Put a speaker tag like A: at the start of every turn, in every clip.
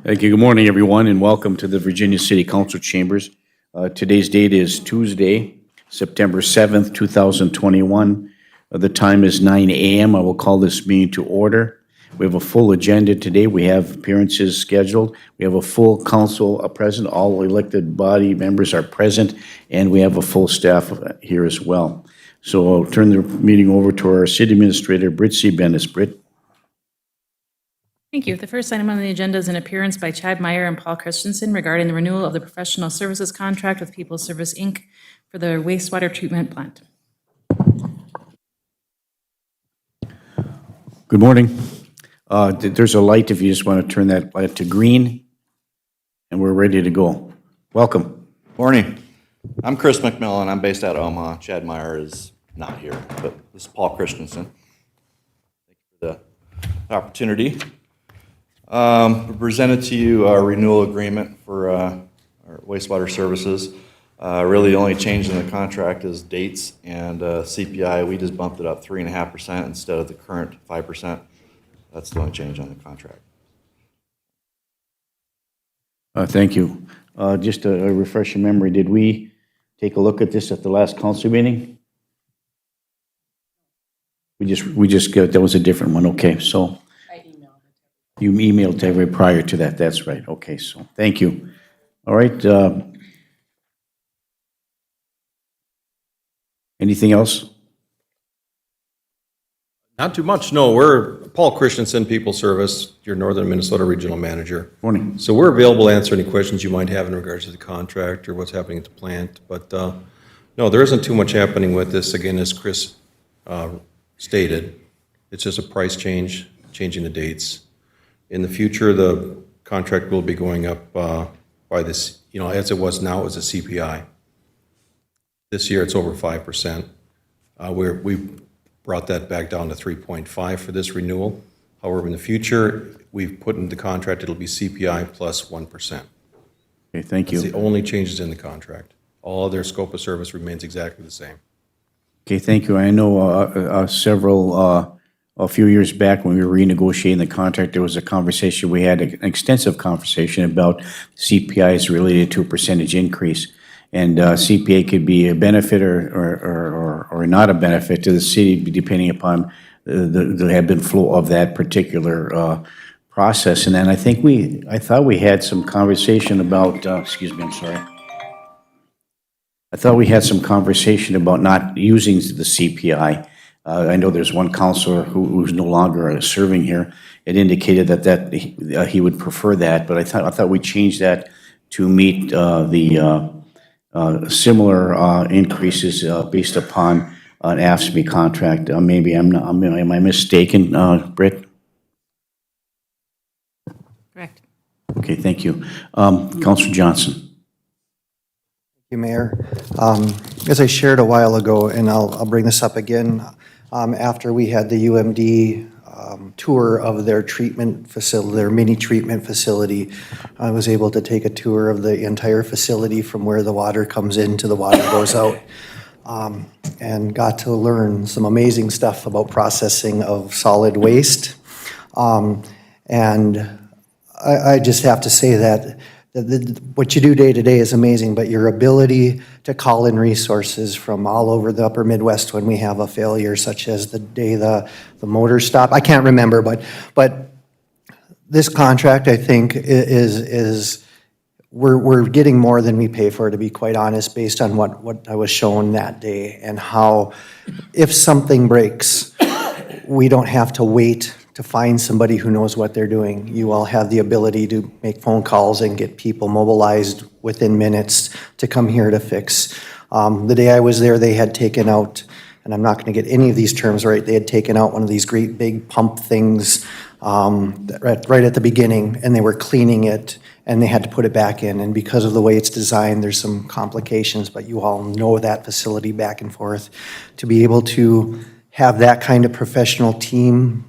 A: Thank you. Good morning, everyone, and welcome to the Virginia City Council Chambers. Today's date is Tuesday, September 7th, 2021. The time is 9 a.m. I will call this meeting to order. We have a full agenda today. We have appearances scheduled. We have a full council present. All elected body members are present, and we have a full staff here as well. So I'll turn the meeting over to our City Administrator, Britt C. Bennis. Britt.
B: Thank you. The first item on the agenda is an appearance by Chad Meyer and Paul Christensen regarding the renewal of the professional services contract with People Service, Inc. for the wastewater treatment plant.
A: Good morning. There's a light if you just want to turn that light to green, and we're ready to go. Welcome.
C: Morning. I'm Chris McMillan. I'm based out of Omaha. Chad Meyer is not here, but this is Paul Christensen. Thank you for the opportunity. We presented to you our renewal agreement for our wastewater services. Really, the only change in the contract is dates and CPI. We just bumped it up 3.5% instead of the current 5%. That's the only change on the contract.
A: Thank you. Just to refresh your memory, did we take a look at this at the last council meeting? We just got, that was a different one. Okay, so. You emailed to everybody prior to that. That's right. Okay, so thank you. All right. Anything else?
D: Not too much, no. We're Paul Christensen, People Service, your Northern Minnesota Regional Manager.
A: Morning.
D: So we're available to answer any questions you might have in regards to the contract or what's happening at the plant. But no, there isn't too much happening with this. Again, as Chris stated, it's just a price change, changing the dates. In the future, the contract will be going up by this, as it was now, it was a CPI. This year, it's over 5%. We brought that back down to 3.5 for this renewal. However, in the future, we've put in the contract, it'll be CPI plus 1%.
A: Okay, thank you.
D: That's the only changes in the contract. All their scope of service remains exactly the same.
A: Okay, thank you. I know a few years back when we were renegotiating the contract, there was a conversation, we had an extensive conversation about CPIs related to a percentage increase. And CPA could be a benefit or not a benefit to the city depending upon the ebb and flow of that particular process. And then I thought we had some conversation about, excuse me, I'm sorry. I thought we had some conversation about not using the CPI. I know there's one counselor who's no longer serving here. It indicated that he would prefer that, but I thought we changed that to meet the similar increases based upon an AFSCME contract. Maybe am I mistaken, Britt?
B: Correct.
A: Okay, thank you. Councilor Johnson.
E: Thank you, Mayor. As I shared a while ago, and I'll bring this up again, after we had the UMD tour of their treatment facility, their mini treatment facility, I was able to take a tour of the entire facility from where the water comes in to the water goes out, and got to learn some amazing stuff about processing of solid waste. And I just have to say that what you do day to day is amazing, but your ability to call in resources from all over the upper Midwest when we have a failure, such as the day the motor stopped, I can't remember, but this contract, I think, is we're getting more than we pay for, to be quite honest, based on what I was shown that day, and how if something breaks, we don't have to wait to find somebody who knows what they're doing. You all have the ability to make phone calls and get people mobilized within minutes to come here to fix. The day I was there, they had taken out, and I'm not going to get any of these terms right, they had taken out one of these great big pump things right at the beginning, and they were cleaning it, and they had to put it back in. And because of the way it's designed, there's some complications, but you all know that facility back and forth. To be able to have that kind of professional team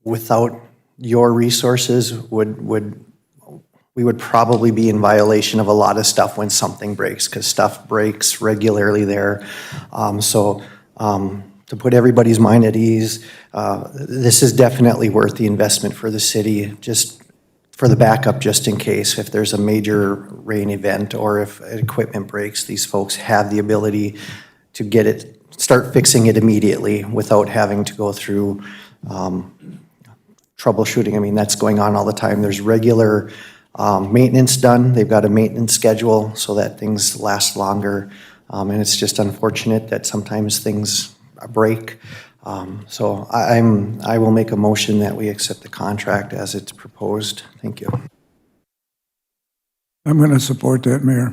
E: without your resources we would probably be in violation of a lot of stuff when something breaks, because stuff breaks regularly there. So to put everybody's mind at ease, this is definitely worth the investment for the city, just for the backup, just in case, if there's a major rain event or if equipment breaks, these folks have the ability to get it, start fixing it immediately without having to go through troubleshooting. I mean, that's going on all the time. There's regular maintenance done. They've got a maintenance schedule so that things last longer. And it's just unfortunate that sometimes things break. So I will make a motion that we accept the contract as it's proposed. Thank you.
F: I'm going to support that, Mayor.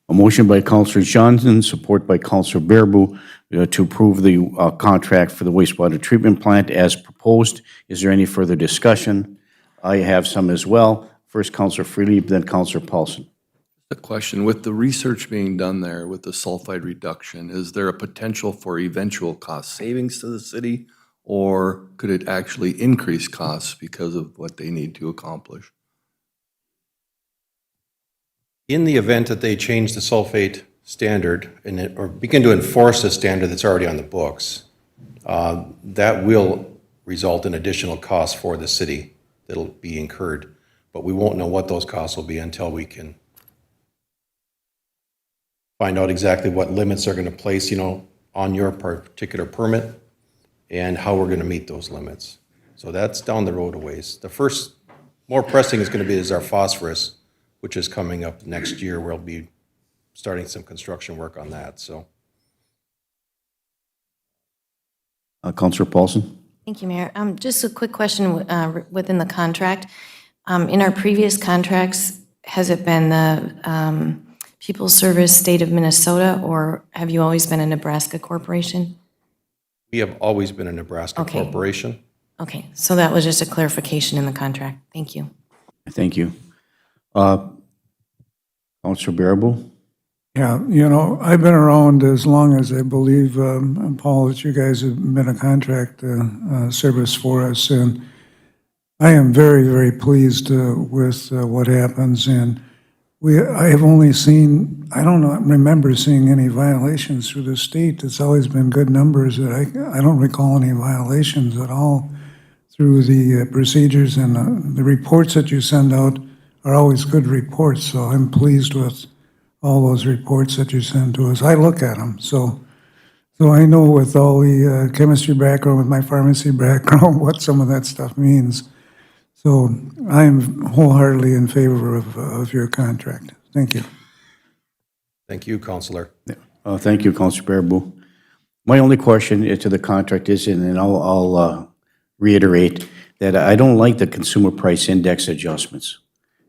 A: A motion by Counselor Johnson, support by Counselor Bearable, to approve the contract for the wastewater treatment plant as proposed. Is there any further discussion? I have some as well. First, Counselor Freely, then Counselor Paulson.
G: A question, with the research being done there with the sulfide reduction, is there a potential for eventual cost savings to the city? Or could it actually increase costs because of what they need to accomplish?
D: In the event that they change the sulfate standard or begin to enforce a standard that's already on the books, that will result in additional costs for the city that'll be incurred. But we won't know what those costs will be until we can find out exactly what limits are going to place, on your particular permit and how we're going to meet those limits. So that's down the road a ways. The first, more pressing is going to be is our phosphorus, which is coming up next year. We'll be starting some construction work on that, so.
A: Counselor Paulson?
H: Thank you, Mayor. Just a quick question within the contract. In our previous contracts, has it been the People's Service State of Minnesota, or have you always been a Nebraska corporation?
D: We have always been a Nebraska
H: Okay.
D: corporation.
H: Okay, so that was just a clarification in the contract. Thank you.
A: Thank you. Counselor Bearable?
F: Yeah, I've been around as long as I believe, Paul, that you guys have been a contract service for us, and I am very, very pleased with what happens, and I have only seen, I don't remember seeing any violations through the state. It's always been good numbers. I don't recall any violations at all through the procedures, and the reports that you send out are always good reports, so I'm pleased with all those reports that you send to us. I look at them, so I know with all the chemistry background, with my pharmacy background, what some of that stuff means. So I'm wholeheartedly in favor of your contract. Thank you.
D: Thank you, Counselor.
A: Thank you, Counselor Bearable. My only question to the contract is, and then I'll reiterate, that I don't like the consumer price index adjustments.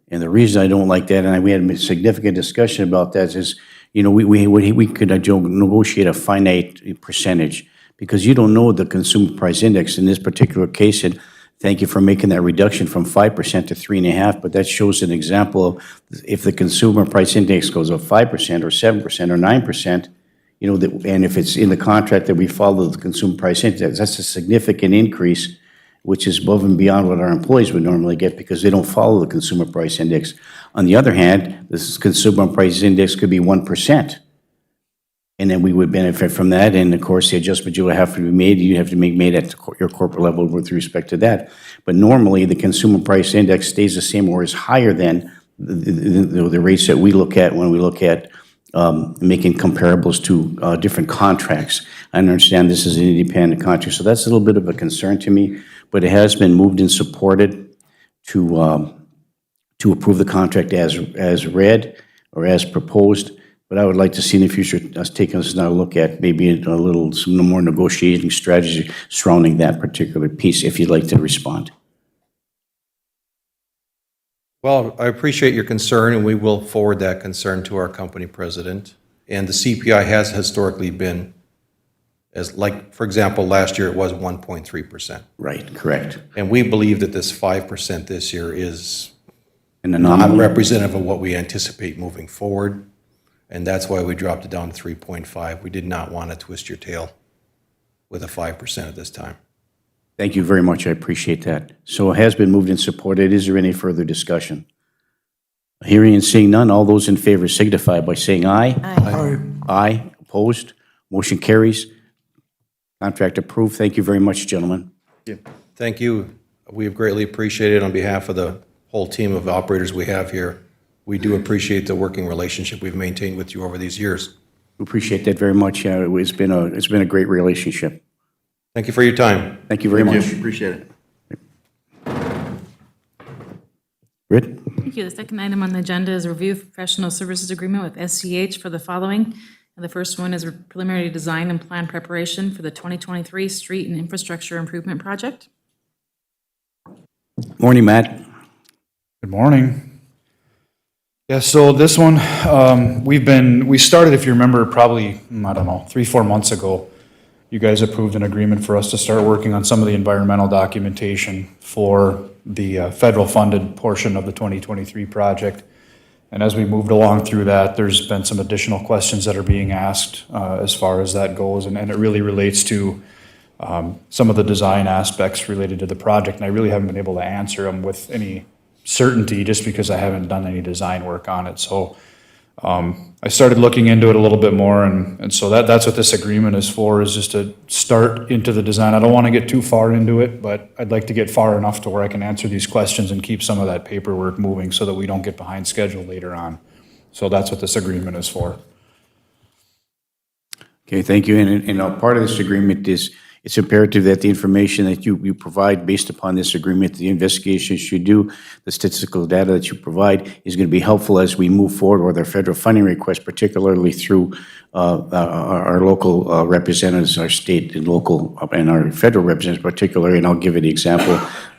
A: And the reason I don't like that, and we had a significant discussion about that, is, we could negotiate a finite percentage, because you don't know the consumer price index in this particular case. And thank you for making that reduction from 5% to 3.5%, but that shows an example of if the consumer price index goes up 5% or 7% or 9%, and if it's in the contract that we follow the consumer price index, that's a significant increase, which is above and beyond what our employees would normally get because they don't follow the consumer price index. On the other hand, this consumer price index could be 1%. And then we would benefit from that, and of course, the adjustment you would have to be made, you have to make made at your corporate level with respect to that. But normally, the consumer price index stays the same or is higher than the rates that we look at when we look at making comparables to different contracts. I understand this is an independent contract, so that's a little bit of a concern to me, but it has been moved and supported to approve the contract as read or as proposed. But I would like to see in the future us taking us now look at maybe some more negotiating strategy surrounding that particular piece, if you'd like to respond.
D: Well, I appreciate your concern, and we will forward that concern to our company president. And the CPI has historically been, for example, last year it was 1.3%.
A: Right, correct.
D: And we believe that this 5% this year is
A: And the
D: not
A: nominal,
D: representative of what we anticipate moving forward. And that's why we dropped it down to 3.5. We did not want to twist your tail with a 5% at this time.
A: thank you very much, I appreciate that. So it has been moved and supported. Is there any further discussion? Hearing and seeing none, all those in favor signify by saying aye.
F: Aye.
A: Aye, opposed, motion carries. Contract approved. Thank you very much, gentlemen.
D: Thank you. We have greatly appreciated on behalf of the whole team of operators we have here, we do appreciate the working relationship we've maintained with you over these years.
A: We appreciate that very much. It's been a great relationship.
D: Thank you for your time.
A: Thank you very much.
C: Appreciate it.
A: Britt?
B: Thank you. The second item on the agenda is a review of professional services agreement with SCH for the following. And the first one is preliminary design and plan preparation for the 2023 street and infrastructure improvement project.
A: Morning, Matt.
I: Good morning. Yeah, so this one, we started, if you remember, probably, I don't know, 3-4 months ago. You guys approved an agreement for us to start working on some of the environmental documentation for the federal funded portion of the 2023 project. And as we moved along through that, there's been some additional questions that are being asked as far as that goes. And it really relates to some of the design aspects related to the project. And I really haven't been able to answer them with any certainty just because I haven't done any design work on it. So I started looking into it a little bit more, and so that's what this agreement is for, is just to start into the design. I don't want to get too far into it, but I'd like to get far enough to where I can answer these questions and keep some of that paperwork moving so that we don't get behind schedule later on. So that's what this agreement is for.
A: Okay, thank you. And part of this agreement is it's imperative that the information that you provide based upon this agreement, the investigations you do, the statistical data that you provide is going to be helpful as we move forward with our federal funding request, particularly through our local representatives, our state and local, and our federal representatives particularly. And I'll give you the example,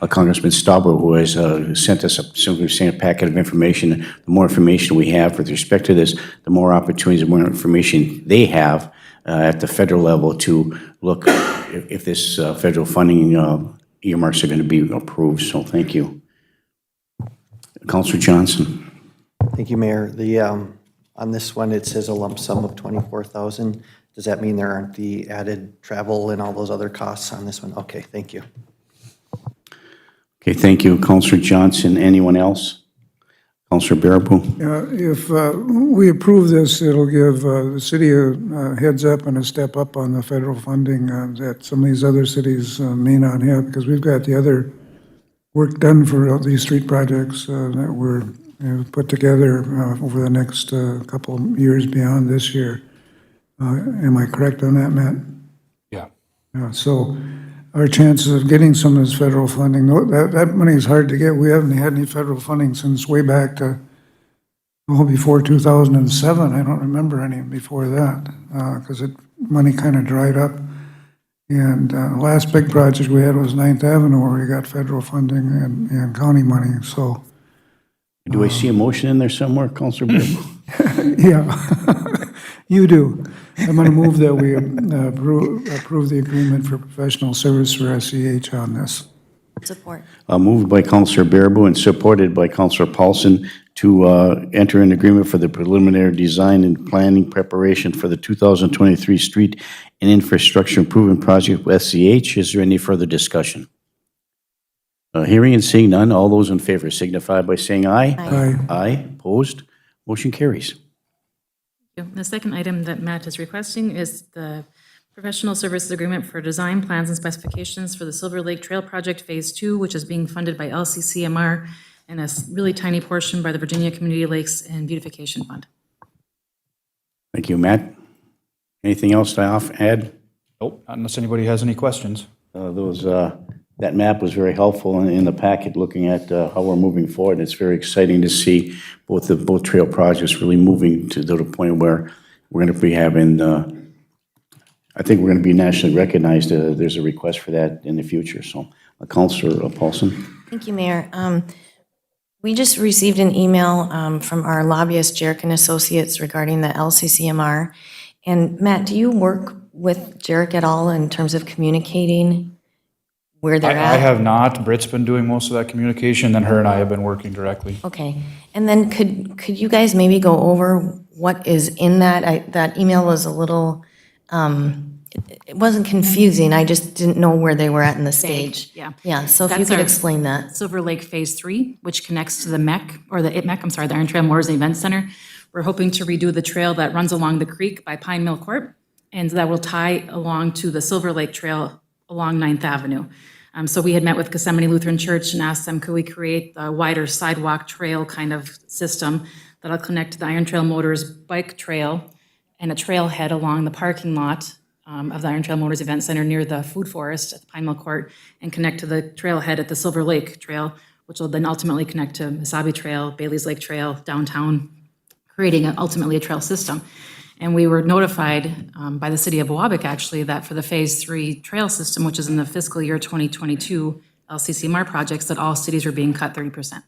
A: Congressman Stauber, who has sent us a packet of information. The more information we have with respect to this, the more opportunities, the more information they have at the federal level to look if this federal funding earmarks are going to be approved. So thank you. Councilor Johnson.
E: Thank you, Mayor. On this one, it says a lump sum of $24,000. Does that mean there aren't the added travel and all those other costs on this one? Okay, thank you.
A: Okay, thank you, Councilor Johnson. Anyone else? Councilor Baraboo.
F: If we approve this, it'll give the city a heads up and a step up on the federal funding that some of these other cities may not have, because we've got the other work done for these street projects that were put together over the next couple of years beyond this year. Am I correct on that, Matt?
I: Yeah.
F: So our chances of getting some of this federal funding, that money is hard to get. We haven't had any federal funding since way back to, before 2007. I don't remember any before that, because money kind of dried up. And last big project we had was 9th Avenue, where we got federal funding and county money, so.
A: Do I see a motion in there somewhere, Councilor Baraboo?
F: Yeah, you do. I'm going to move that we approve the agreement for professional service for SCH on this.
H: Support.
A: Moved by Councilor Baraboo and supported by Councilor Paulson to enter an agreement for the preliminary design and planning preparation for the 2023 street and infrastructure improvement project with SCH. Is there any further discussion? Hearing and seeing none, all those in favor signify by saying aye.
F: Aye.
A: Aye. Opposed? Motion carries.
B: The second item that Matt is requesting is the professional services agreement for design plans and specifications for the Silver Lake Trail Project Phase 2, which is being funded by LCCMR and a really tiny portion by the Virginia Community Lakes and Beautification Fund.
A: Thank you, Matt. Anything else to add?
I: Nope, not unless anybody has any questions.
A: That map was very helpful in the packet, looking at how we're moving forward. It's very exciting to see both trail projects really moving to the point where we're going to be having, I think we're going to be nationally recognized. There's a request for that in the future. So, Councilor Paulson.
H: Thank you, Mayor. We just received an email from our lobbyist, Jarek and Associates, regarding the LCCMR. And Matt, do you work with Jarek at all in terms of communicating where they're at?
I: I have not. Britt's been doing most of that communication, then her and I have been working directly.
H: Okay. And then could you guys maybe go over what is in that? That email was a little, it wasn't confusing. I just didn't know where they were at in the stage.
B: yeah.
H: Yeah, so if you
B: That's
H: could
B: our-
H: explain that.
B: Silver Lake Phase 3, which connects to the MEC, or the ITMEC, I'm sorry, the Iron Trail Memorials and Events Center. We're hoping to redo the trail that runs along the creek by Pine Mill Court, and that will tie along to the Silver Lake Trail along 9th Avenue. So we had met with Gethsemane Lutheran Church and asked them, could we create a wider sidewalk trail kind of system that'll connect to the Iron Trail Motors bike trail and a trailhead along the parking lot of the Iron Trail Motors Event Center near the Food Forest at the Pine Mill Court, and connect to the trailhead at the Silver Lake Trail, which will then ultimately connect to Mesabi Trail, Bailey's Lake Trail, downtown, creating ultimately a trail system. And we were notified by the city of Wabac, actually, that for the Phase 3 trail system, which is in the fiscal year 2022 LCCMR projects, that all cities were being cut 30%.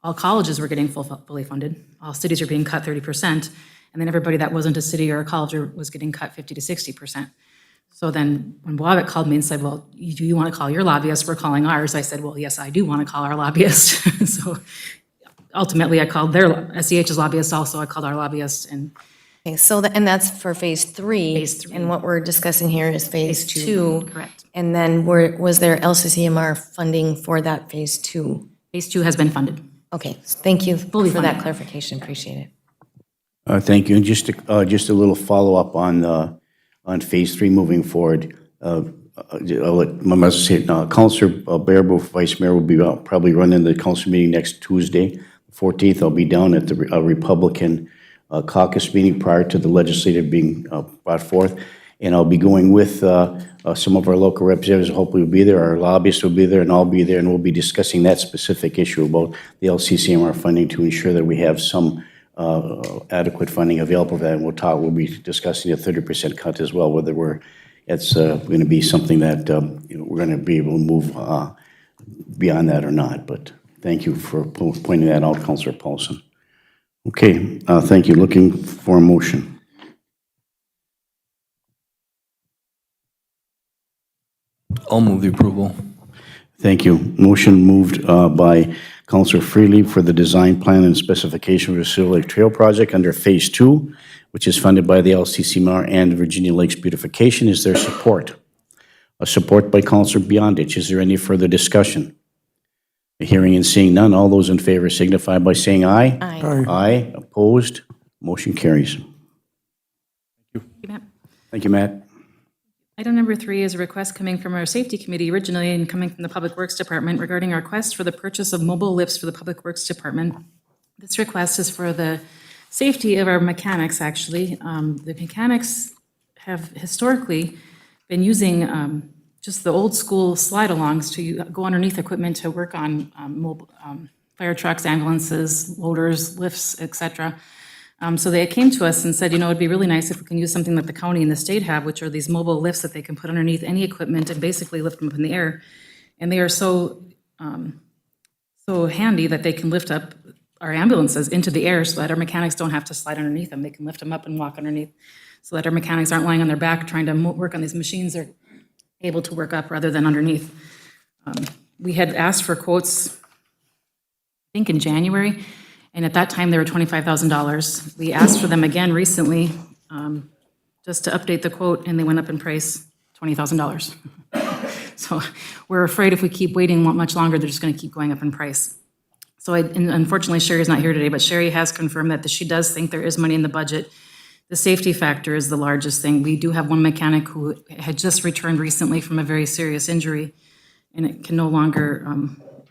B: All colleges were getting fully funded. All cities were being cut 30%. And then everybody that wasn't a city or a college was getting cut 50 to 60%. So then when Wabac called me and said, well, do you want to call your lobbyist? We're calling ours. I said, well, yes, I do want to call our lobbyist. So ultimately, I called their, SEH's lobbyist also. I called our lobbyist, and
H: Okay, so, and that's for Phase 3.
B: Phase 3.
H: And what we're discussing here is Phase
B: Phase
H: 2.
B: 2, correct.
H: And then was there LCCMR funding for that Phase 2?
B: Phase 2 has been funded.
H: Okay, thank you for
B: funded.
H: that clarification, appreciate it.
A: Thank you. And just a little follow-up on Phase 3 moving forward. I'll let Councilor Bearable, Vice Mayor, will be probably running the council meeting next Tuesday, 14th. I'll be down at the Republican caucus meeting prior to the legislative being brought forth. And I'll be going with some of our local representatives. Hopefully will be there. Our lobbyists will be there, and I'll be there, and we'll be discussing that specific issue about the LCCMR funding to ensure that we have some adequate funding available for that. And we'll be discussing a 30% cut as well, whether it's going to be something that we're going to be able to move beyond that or not. But thank you for pointing that out, Councilor Paulson. Okay, thank you. Looking for a motion.
G: I'll move the approval.
A: Thank you. Motion moved by Councilor Freely for the design plan and specification for the Silver Lake Trail project under Phase 2, which is funded by the LCCMR and Virginia Lakes Beautification. Is there support? A support by Councilor Beyondich. Is there any further discussion? Hearing and seeing none, all those in favor signify by saying aye.
H: Aye.
A: Aye. Opposed? Motion carries.
B: Matt.
A: Thank you, Matt.
B: Item number 3 is a request coming from our safety committee originally and coming from the Public Works Department regarding our request for the purchase of mobile lifts for the Public Works Department. This request is for the safety of our mechanics, actually. The mechanics have historically been using just the old school slide-alongs to go underneath equipment to work on mobile fire trucks, ambulances, loaders, lifts, et cetera. So they came to us and said, it'd be really nice if we can use something that the county and the state have, which are these mobile lifts that they can put underneath any equipment and basically lift them up in the air. And they are so handy that they can lift up our ambulances into the air so that our mechanics don't have to slide underneath them. They can lift them up and walk underneath so that our mechanics aren't lying on their back trying to work on these machines. They're able to work up rather than underneath. We had asked for quotes, I think in January, and at that time, they were $25,000. We asked for them again recently, just to update the quote, and they went up in price, $20,000. So we're afraid if we keep waiting much longer, they're just going to keep going up in price. So and unfortunately, Sherry's not here today, but Sherry has confirmed that she does think there is money in the budget. The safety factor is the largest thing. We do have one mechanic who had just returned recently from a very serious injury, and it can no longer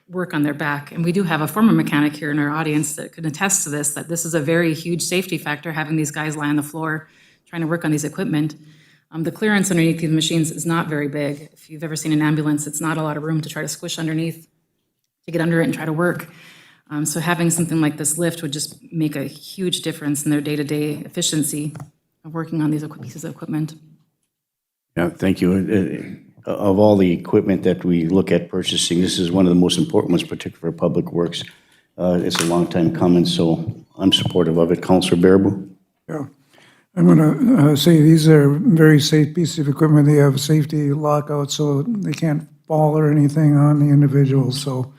B: work on their back. And we do have a former mechanic here in our audience that can attest to this, that this is a very huge safety factor, having these guys lie on the floor trying to work on these equipment. The clearance underneath these machines is not very big. If you've ever seen an ambulance, it's not a lot of room to try to squish underneath, to get under it and try to work. So having something like this lift would just make a huge difference in their day-to-day efficiency of working on these pieces of equipment.
A: Yeah, thank you. Of all the equipment that we look at purchasing, this is one of the most important ones, particularly for Public Works. It's a long time coming, so I'm supportive of it. Councilor Bearable?
F: Yeah. I'm going to say these are very safe pieces of equipment. They have safety lockouts, so they can't fall or anything on the individual. So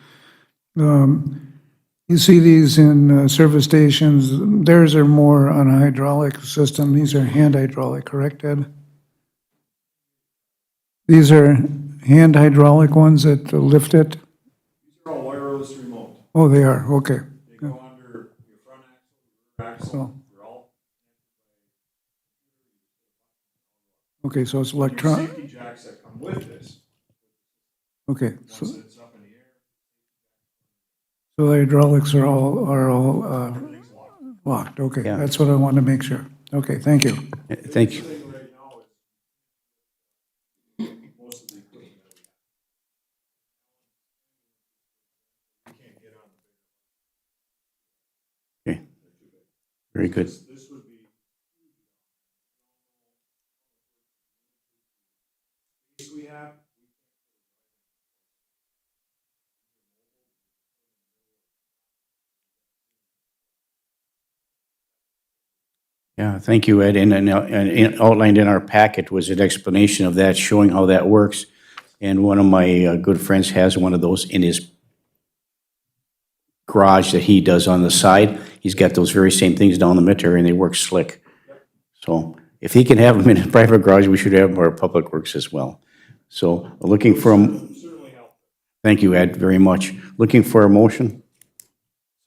F: you see these in service stations. Theirs are more on a hydraulic system. These are hand hydraulic, correct, Ed? These are hand hydraulic ones that lift it?
J: These are all wireless remote.
F: Oh, they are, okay.
J: They go under your front axle, your rear axle, they're all.
F: Okay, so it's
J: Your
F: electronic.
J: safety jacks that come with this.
F: Okay. So the hydraulics are all locked, okay.
A: Yeah.
F: That's what I wanted to make sure. Okay, thank you.
A: Thank you. Okay. Very good. Yeah, thank you, Ed. And outlined in our packet was an explanation of that, showing how that works. And one of my good friends has one of those in his garage that he does on the side. He's got those very same things down the mitter, and they work slick. So if he can have them in his private garage, we should have them in our public works as well. So looking for, thank you, Ed, very much. Looking for a motion?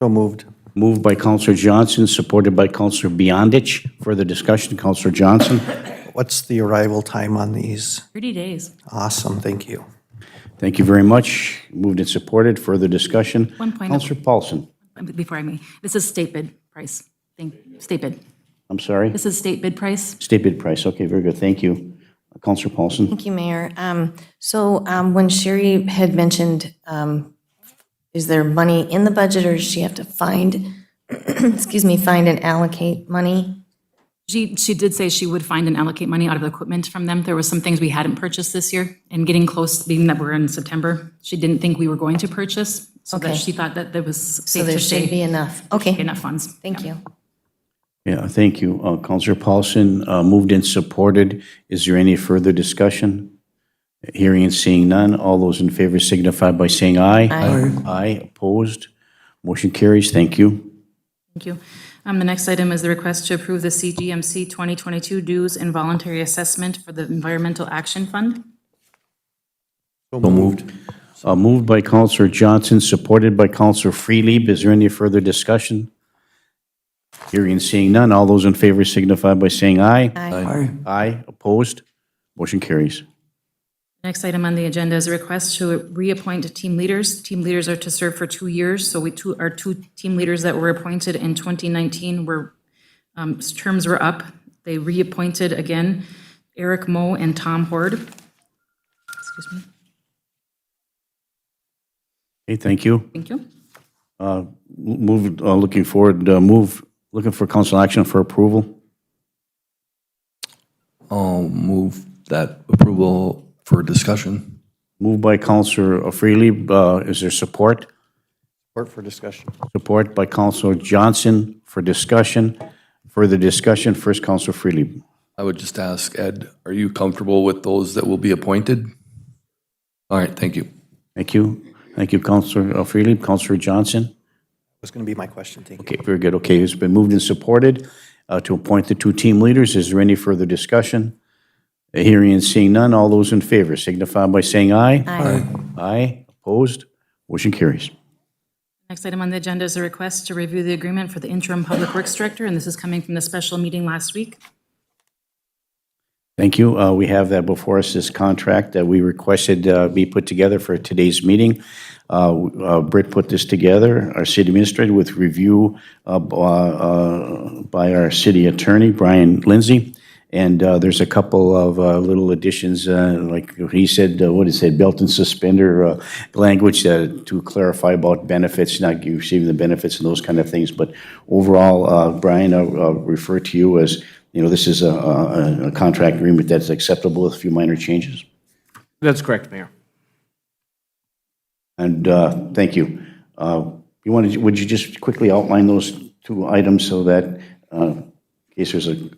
E: So moved.
A: Moved by Counselor Johnson, supported by Counselor Beyondich. Further discussion, Counselor Johnson.
E: What's the arrival time on these?
B: 30 days.
E: Awesome, thank you.
A: Thank you very much. Moved and supported. Further discussion.
B: One point.
A: Counselor Paulson.
B: Before I may, this is state bid price. State bid.
A: I'm sorry.
B: This is state bid price.
A: State bid price. Okay, very good. Thank you. Counselor Paulson.
H: Thank you, Mayor. When Sherry had mentioned, is there money in the budget, or does she have to find, excuse me, find and allocate money?
B: She did say she would find and allocate money out of the equipment from them. There was some things we hadn't purchased this year, and getting close, being that we're in September, she didn't think we were going to purchase, so that
H: Okay.
B: she thought that there was
H: So
B: safe
H: there
B: to
H: should be
B: stay
H: enough. Okay,
B: enough funds.
H: thank you.
A: Yeah, thank you. Counselor Paulson, moved and supported. Is there any further discussion? Hearing and seeing none. All those in favor signify by saying aye.
H: Aye.
A: Aye, opposed. Motion carries. Thank you.
B: Thank you. The next item is the request to approve the CGMC 2022 dues and voluntary assessment for the Environmental Action Fund.
D: So moved.
A: Moved by Counselor Johnson, supported by Counselor Freelieb. Is there any further discussion? Hearing and seeing none. All those in favor signify by saying aye.
F: Aye.
A: Aye, opposed. Motion carries.
B: Next item on the agenda is a request to reappoint team leaders. Team leaders are to serve for 2 years, so our two team leaders that were appointed in 2019 were, terms were up. They reappointed again, Eric Moe and Tom Hord. Excuse me.
A: Okay, thank you.
B: Thank you.
A: Looking for council action for approval.
G: I'll move that approval for discussion.
A: Moved by Counselor Freely. Is there support?
E: Support for discussion.
A: Support by Counselor Johnson for discussion. Further discussion, first Counselor Freely.
G: I would just ask, Ed, are you comfortable with those that will be appointed? All right, thank you.
A: Thank you. Thank you, Counselor Freely. Counselor Johnson?
E: Was going to be my question, thank you.
A: Okay, very good. Okay, it's been moved and supported to appoint the two team leaders. Is there any further discussion? Hearing and seeing none, all those in favor signify by saying aye.
H: Aye.
A: Aye, opposed, motion carries.
B: Next item on the agenda is a request to review the agreement for the interim Public Works Director, and this is coming from the special meeting last week.
A: Thank you. We have that before us, this contract that we requested be put together for today's meeting. Britt put this together, our city administrator, with review by our city attorney, Brian Lindsay. And there's a couple of little additions, like he said, what he said, belt and suspender language to clarify about benefits, not you receiving the benefits and those kind of things. But overall, Brian, I'll refer to you as, this is a contract agreement that's acceptable with a few minor changes.
K: That's correct, Mayor.
A: And thank you. Would you just quickly outline those two items so that, in case there's a,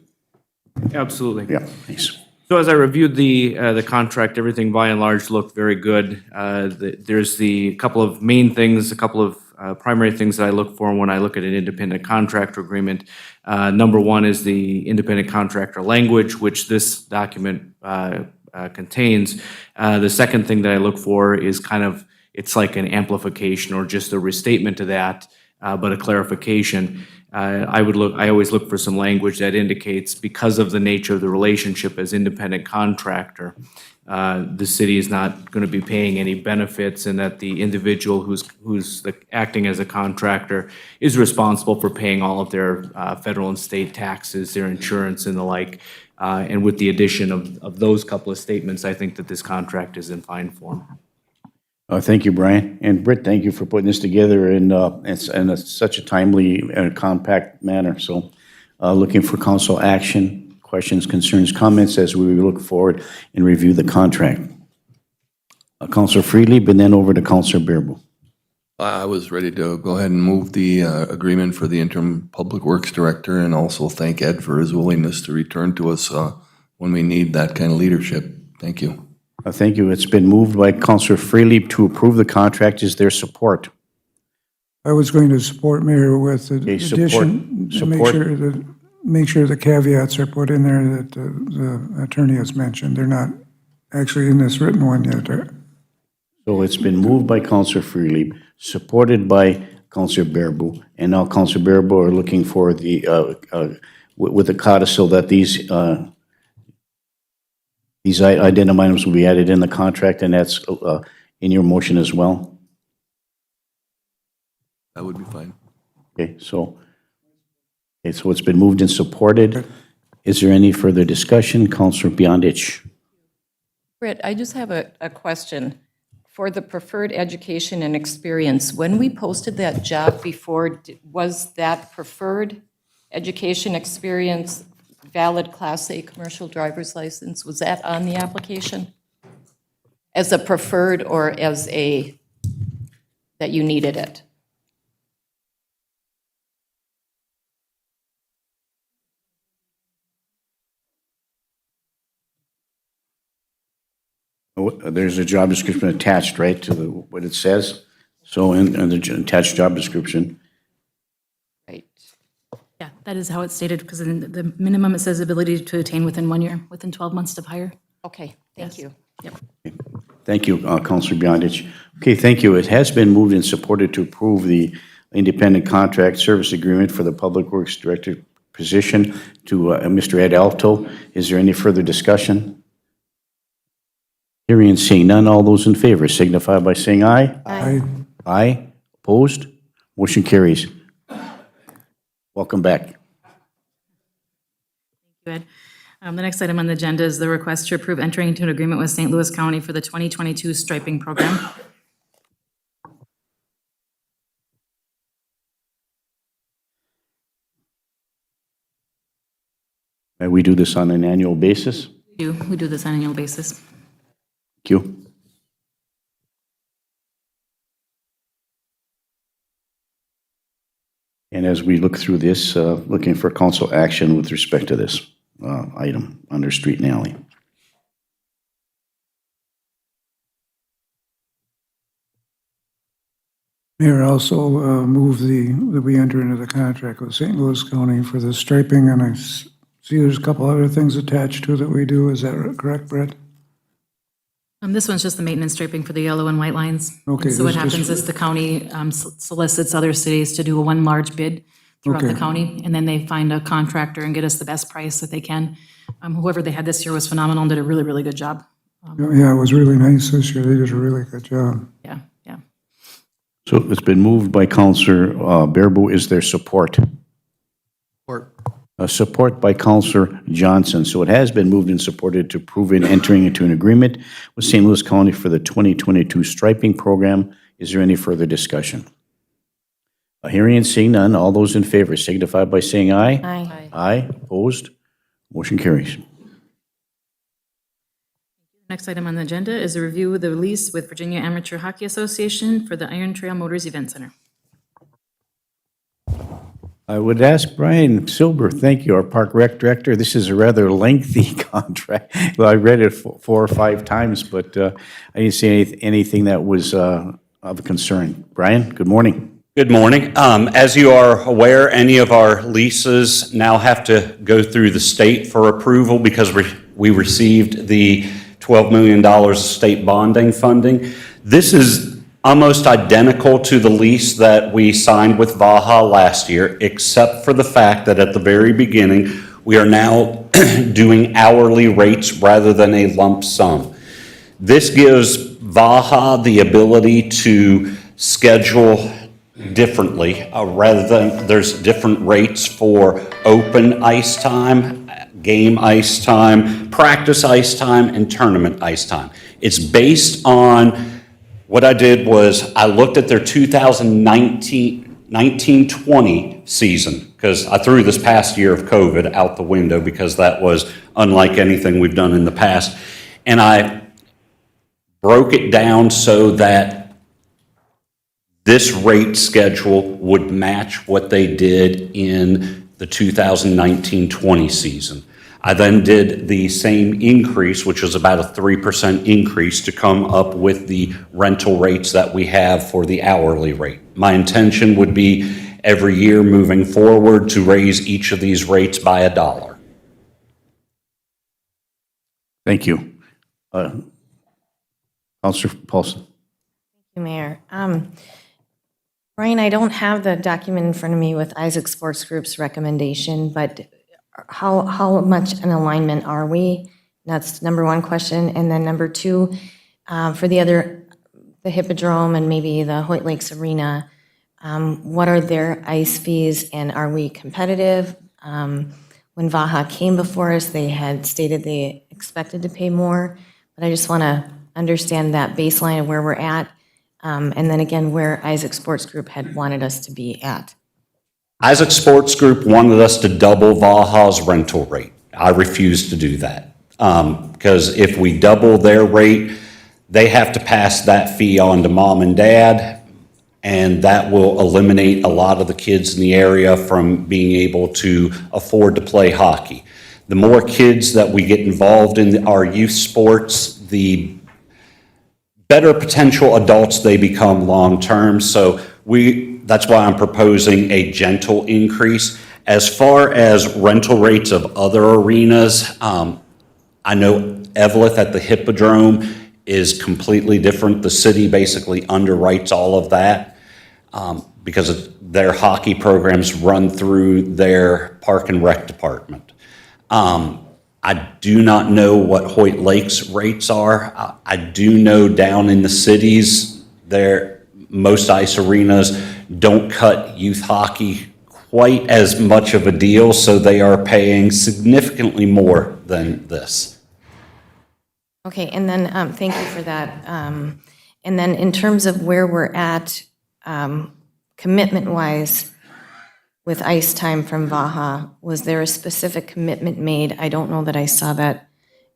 K: Absolutely.
A: yeah, thanks.
K: So as I reviewed the contract, everything by and large looked very good. There's the couple of main things, a couple of primary things that I look for when I look at an independent contractor agreement. Number one is the independent contractor language, which this document contains. The second thing that I look for is it's like an amplification or just a restatement to that, but a clarification. I always look for some language that indicates because of the nature of the relationship as independent contractor, the city is not going to be paying any benefits, and that the individual who's acting as a contractor is responsible for paying all of their federal and state taxes, their insurance and the like. And with the addition of those couple of statements, I think that this contract is in fine form.
A: Thank you, Brian. And Britt, thank you for putting this together in such a timely and compact manner. So looking for council action, questions, concerns, comments as we look forward and review the contract. Councilor Freely, but then over to Councilor Bearable.
G: I was ready to go ahead and move the agreement for the interim Public Works Director, and also thank Ed for his willingness to return to us when we need that kind of leadership. Thank you.
A: Thank you. It's been moved by Councilor Freely to approve the contract. Is there support?
F: I was going to support, Mayor, with the
A: Okay,
F: addition, to
A: support.
F: make sure the caveats are put in there that the attorney has mentioned. They're not actually in this written one yet.
A: So it's been moved by Councilor Freely, supported by Councilor Bearable, and now Councilor Bearable are looking for the, with the codicil that these item items will be added in the contract, and that's in your motion as well?
G: That would be fine.
A: Okay, so it's been moved and supported. Is there any further discussion? Councilor Beyondich.
L: Britt, I just have a question. For the preferred education and experience, when we posted that job before, was that preferred education experience valid Class A commercial driver's license? Was that on the application? As a preferred or as a, that you needed it?
A: There's a job description attached, right, to what it says? So in the attached job description.
L: Right.
B: Yeah, that is how it's stated, because in the minimum, it says ability to attain within 1 year, within 12 months of hire.
L: Okay, thank you.
B: Yep.
A: Thank you, Councilor Beyondich. Okay, thank you. It has been moved and supported to approve the independent contract service agreement for the Public Works Director position to Mr. Ed Alto. Is there any further discussion? Hearing and seeing none, all those in favor signify by saying aye.
F: I
A: Aye. Opposed? Motion carries. Welcome back.
B: Good. The next item on the agenda is the request to approve entering into an agreement with St. Louis County for the 2022 striping program.
A: We do this on an annual basis.
B: We do this on an annual basis.
A: Thank you. And as we look through this, looking for council action with respect to this item under street and alley.
F: Mayor, also move that we enter into the contract with St. Louis County for the striping, and I see there's a couple other things attached to it that we do. Is that correct, Brett?
B: This one's just the maintenance striping for the yellow and white lines.
F: Okay,
B: So what
F: this just-
B: happens is the county solicits other cities to do one large bid throughout the
F: Okay.
B: county, and then they find a contractor and get us the best price that they can. Whoever they had this year was phenomenal and did a really, really good job.
F: Yeah, it was really nice this year. They did a really good job.
B: Yeah, yeah.
A: So it's been moved by Councilor Bearable. Is there support?
D: Support.
A: Support by Councilor Johnson. So it has been moved and supported to approve and entering into an agreement with St. Louis County for the 2022 striping program. Is there any further discussion? Hearing and seeing none, all those in favor signify by saying aye.
H: Aye.
A: Aye. Opposed? Motion carries.
B: Next item on the agenda is a review of the lease with Virginia Amateur Hockey Association for the Iron Trail Motors Event Center.
A: I would ask Brian Silber, thank you, our Park Rec Director. This is a rather lengthy contract. Well, I read it 4 or 5 times, but I didn't see anything that was of concern. Brian, good morning.
M: Good morning. As you are aware, any of our leases now have to go through the state for approval because we received the $12 million of state bonding funding. This is almost identical to the lease that we signed with Vaha last year, except for the fact that at the very beginning, we are now doing hourly rates rather than a lump sum. This gives Vaha the ability to schedule differently, rather than there's different rates for open ice time, game ice time, practice ice time, and tournament ice time. It's based on, what I did was I looked at their 1920 season, because I threw this past year of COVID out the window because that was unlike anything we've done in the past. And I broke it down so that this rate schedule would match what they did in the 2019-20 season. I then did the same increase, which was about a 3% increase, to come up with the rental rates that we have for the hourly rate. My intention would be every year moving forward to raise each of these rates by $1.
A: Thank you. Counselor Paulson.
H: Thank you, Mayor. Brian, I don't have the document in front of me with Isaac Sports Group's recommendation, but how much in alignment are we? That's number one question. And then number two, for the Hippodrome and maybe the Hoyt Lakes Arena, what are their ice fees and are we competitive? When Vaha came before us, they had stated they expected to pay more, but I just want to understand that baseline of where we're at. And then again, where Isaac Sports Group had wanted us to be at.
M: Isaac Sports Group wanted us to double Vaha's rental rate. I refused to do that, because if we double their rate, they have to pass that fee on to mom and dad, and that will eliminate a lot of the kids in the area from being able to afford to play hockey. The more kids that we get involved in our youth sports, the better potential adults they become long-term. So that's why I'm proposing a gentle increase. As far as rental rates of other arenas, I know Evelyn at the Hippodrome is completely different. The city basically underwrites all of that because their hockey programs run through their park and rec department. I do not know what Hoyt Lakes rates are. I do know down in the cities, most ice arenas don't cut youth hockey quite as much of a deal, so they are paying significantly more than this.
H: Okay, and then thank you for that. And then in terms of where we're at commitment-wise with ice time from Vaha, was there a specific commitment made? I don't know that I saw that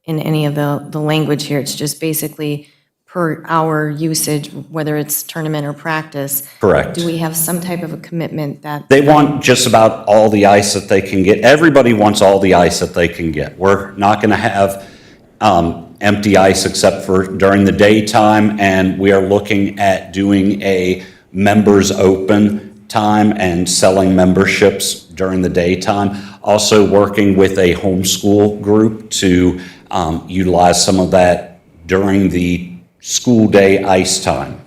H: in any of the language here. It's just basically per hour usage, whether it's tournament or practice.
M: Correct.
H: Do we have some type of a commitment that?
M: They want just about all the ice that they can get. Everybody wants all the ice that they can get. We're not going to have empty ice except for during the daytime, and we are looking at doing a members open time and selling memberships during the daytime. Also working with a homeschool group to utilize some of that during the school day ice time.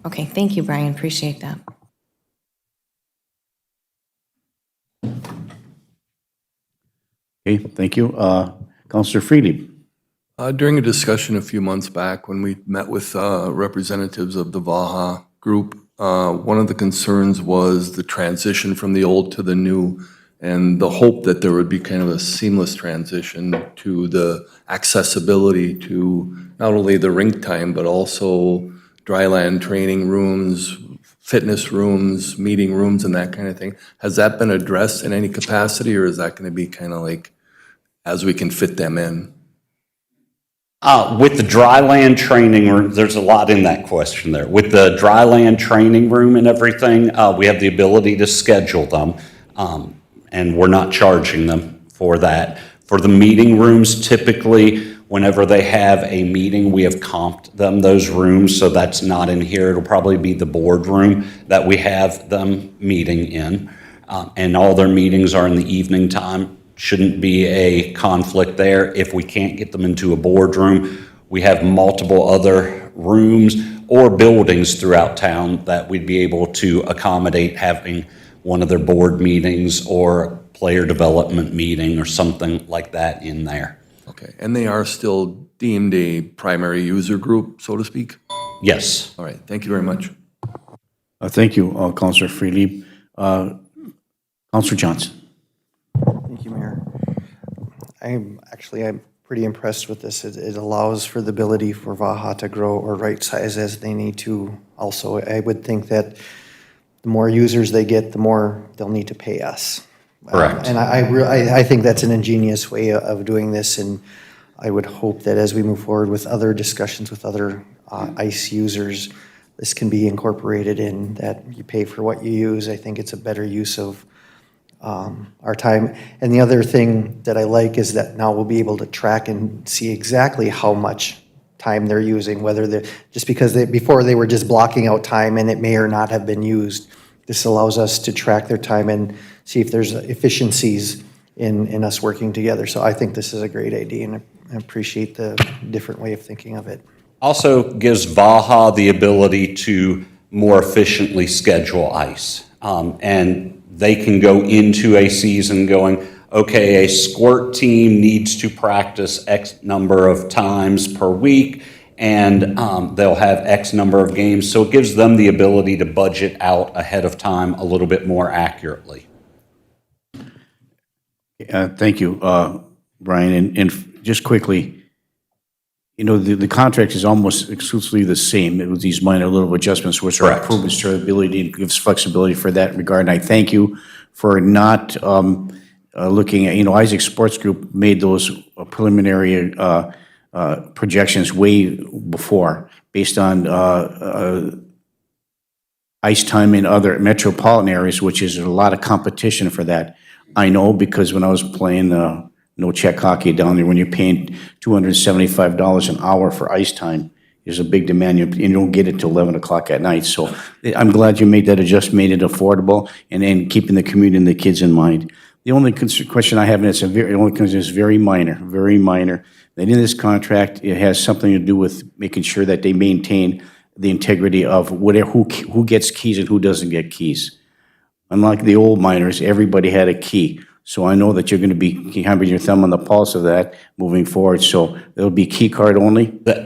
H: Okay, thank you, Brian, appreciate that.
A: Okay, thank you. Counselor Freely.
G: During a discussion a few months back when we met with representatives of the Vaha group, one of the concerns was the transition from the old to the new and the hope that there would be kind of a seamless transition to the accessibility to not only the rink time, but also dryland training rooms, fitness rooms, meeting rooms, and that kind of thing. Has that been addressed in any capacity, or is that going to be kind of like as we can fit them in?
M: With the dryland training room, there's a lot in that question there. With the dryland training room and everything, we have the ability to schedule them, and we're not charging them for that. For the meeting rooms, typically, whenever they have a meeting, we have comped them those rooms, so that's not in here. It'll probably be the boardroom that we have them meeting in, and all their meetings are in the evening time. Shouldn't be a conflict there. If we can't get them into a boardroom, we have multiple other rooms or buildings throughout town that we'd be able to accommodate having one of their board meetings or player development meeting or something like that in there.
G: Okay, and they are still deemed a primary user group, so to speak?
M: Yes.
G: All right, thank you very much.
A: Thank you, Counselor Freely. Counselor Johnson.
E: Thank you, Mayor. I'm pretty impressed with this. It allows for the ability for Vaha to grow or right size as they need to. Also, I would think that the more users they get, the more they'll need to pay us.
M: Correct.
E: And I think that's an ingenious way of doing this, and I would hope that as we move forward with other discussions with other ICE users, this can be incorporated in that you pay for what you use. I think it's a better use of our time. And the other thing that I like is that now we'll be able to track and see exactly how much time they're using, whether they're, just because before they were just blocking out time and it may or not have been used. This allows us to track their time and see if there's efficiencies in us working together. So I think this is a great idea, and I appreciate the different way of thinking of it.
M: Also gives Vaha the ability to more efficiently schedule ice. And they can go into a season going, okay, a squirt team needs to practice X number of times per week, and they'll have X number of games. So it gives them the ability to budget out ahead of time a little bit more accurately.
A: Thank you, Brian. And just quickly, the contract is almost exclusively the same with these minor little adjustments, which are
M: Correct.
A: improvements to our ability and gives flexibility for that regard. And I thank you for not looking at, Isaac Sports Group made those preliminary projections way before, based on ice time in other metropolitan areas, which is a lot of competition for that. I know because when I was playing no-check hockey down there, when you're paying $275 an hour for ice time, there's a big demand. You don't get it till 11 o'clock at night. So I'm glad you made that adjustment, made it affordable, and then keeping the community and the kids in mind. The only question I have, and it's very minor, that in this contract, it has something to do with making sure that they maintain the integrity of who gets keys and who doesn't get keys. Unlike the old miners, everybody had a key. So I know that you're going to be having your thumb on the pulse of that moving forward. So it'll be key card only?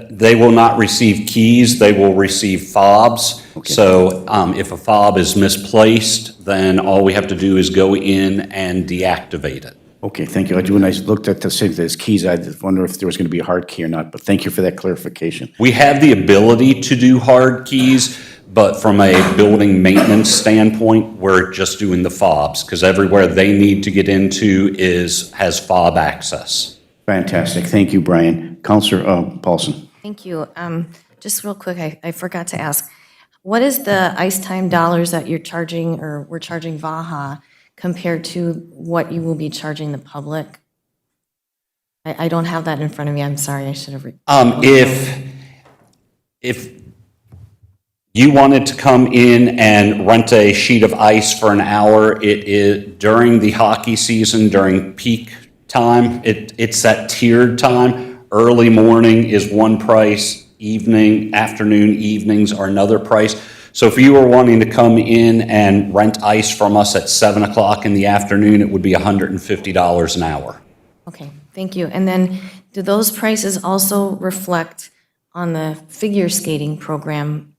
M: They will not receive keys, they will receive fobs.
A: Okay.
M: So if a fob is misplaced, then all we have to do is go in and deactivate it.
A: Okay, thank you. When I looked at the same as keys, I just wonder if there was going to be a hard key or not, but thank you for that clarification.
M: We have the ability to do hard keys, but from a building maintenance standpoint, we're just doing the fobs, because everywhere they need to get into has fob access.
A: Fantastic. Thank you, Brian. Counselor Paulson.
H: Thank you. Just real quick, I forgot to ask, what is the ice time dollars that you're charging, or we're charging Vaha, compared to what you will be charging the public? I don't have that in front of me. I'm sorry, I should have.
M: If you wanted to come in and rent a sheet of ice for an hour, it is during the hockey season, during peak time, it's that tiered time. Early morning is one price, afternoon, evenings are another price. So if you were wanting to come in and rent ice from us at 7 o'clock in the afternoon, it would be $150 an hour.
H: Okay, thank you. And then do those prices also reflect on the figure skating program?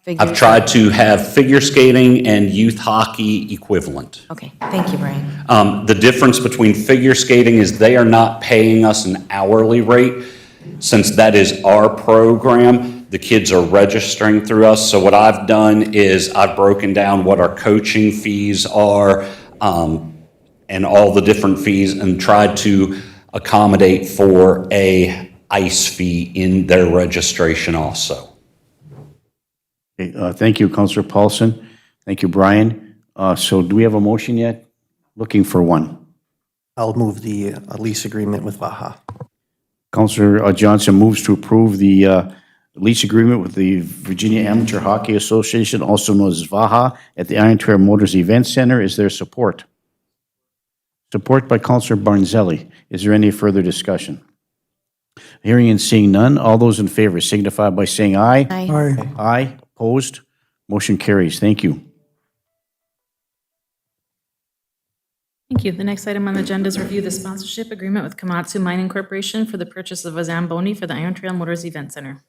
M: I've tried to have figure skating and youth hockey equivalent.
H: Okay, thank you, Brian.
M: The difference between figure skating is they are not paying us an hourly rate. Since that is our program, the kids are registering through us. So what I've done is I've broken down what our coaching fees are and all the different fees, and tried to accommodate for a ice fee in their registration also.
A: Okay, thank you, Counselor Paulson. Thank you, Brian. So do we have a motion yet? Looking for one.
E: I'll move the lease agreement with Vaha.
A: Counselor Johnson moves to approve the lease agreement with the Virginia Amateur Hockey Association, also known as VAHA, at the Iron Trail Motors Event Center. Is there support? Support by Counselor Barnzelli. Is there any further discussion? Hearing and seeing none, all those in favor signify by saying aye.
H: Aye.
F: Aye.
A: Aye, opposed, motion carries. Thank you.
B: Thank you. The next item on the agenda is review the sponsorship agreement with Komatsu Mining Corporation for the purchase of a Zamboni for the Iron Trail Motors Event Center.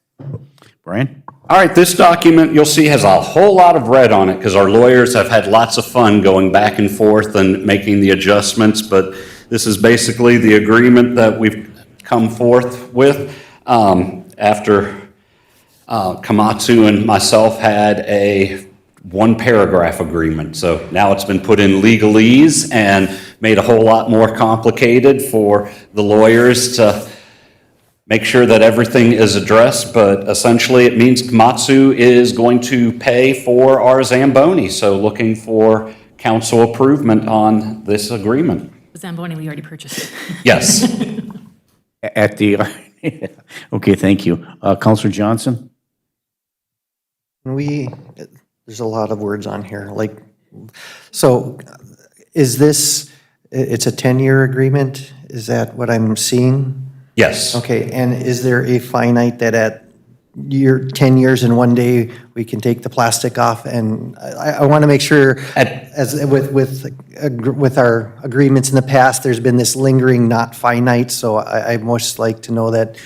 A: Brian?
M: All right, this document you'll see has a whole lot of red on it because our lawyers have had lots of fun going back and forth and making the adjustments, but this is basically the agreement that we've come forth with after Komatsu and myself had a one-paragraph agreement. So now it's been put in legalese and made a whole lot more complicated for the lawyers to make sure that everything is addressed, but essentially it means Komatsu is going to pay for our Zamboni. So looking for council approval on this agreement.
B: The Zamboni we already purchased.
M: Yes.
A: At the, okay, thank you. Counselor Johnson?
E: There's a lot of words on here, like, so is this, it's a 10-year agreement? Is that what I'm seeing?
M: Yes.
E: Okay, and is there a finite that at 10 years and one day, we can take the plastic off? And I want to make sure, as with our agreements in the past, there's been this lingering not finite, so I most like to know that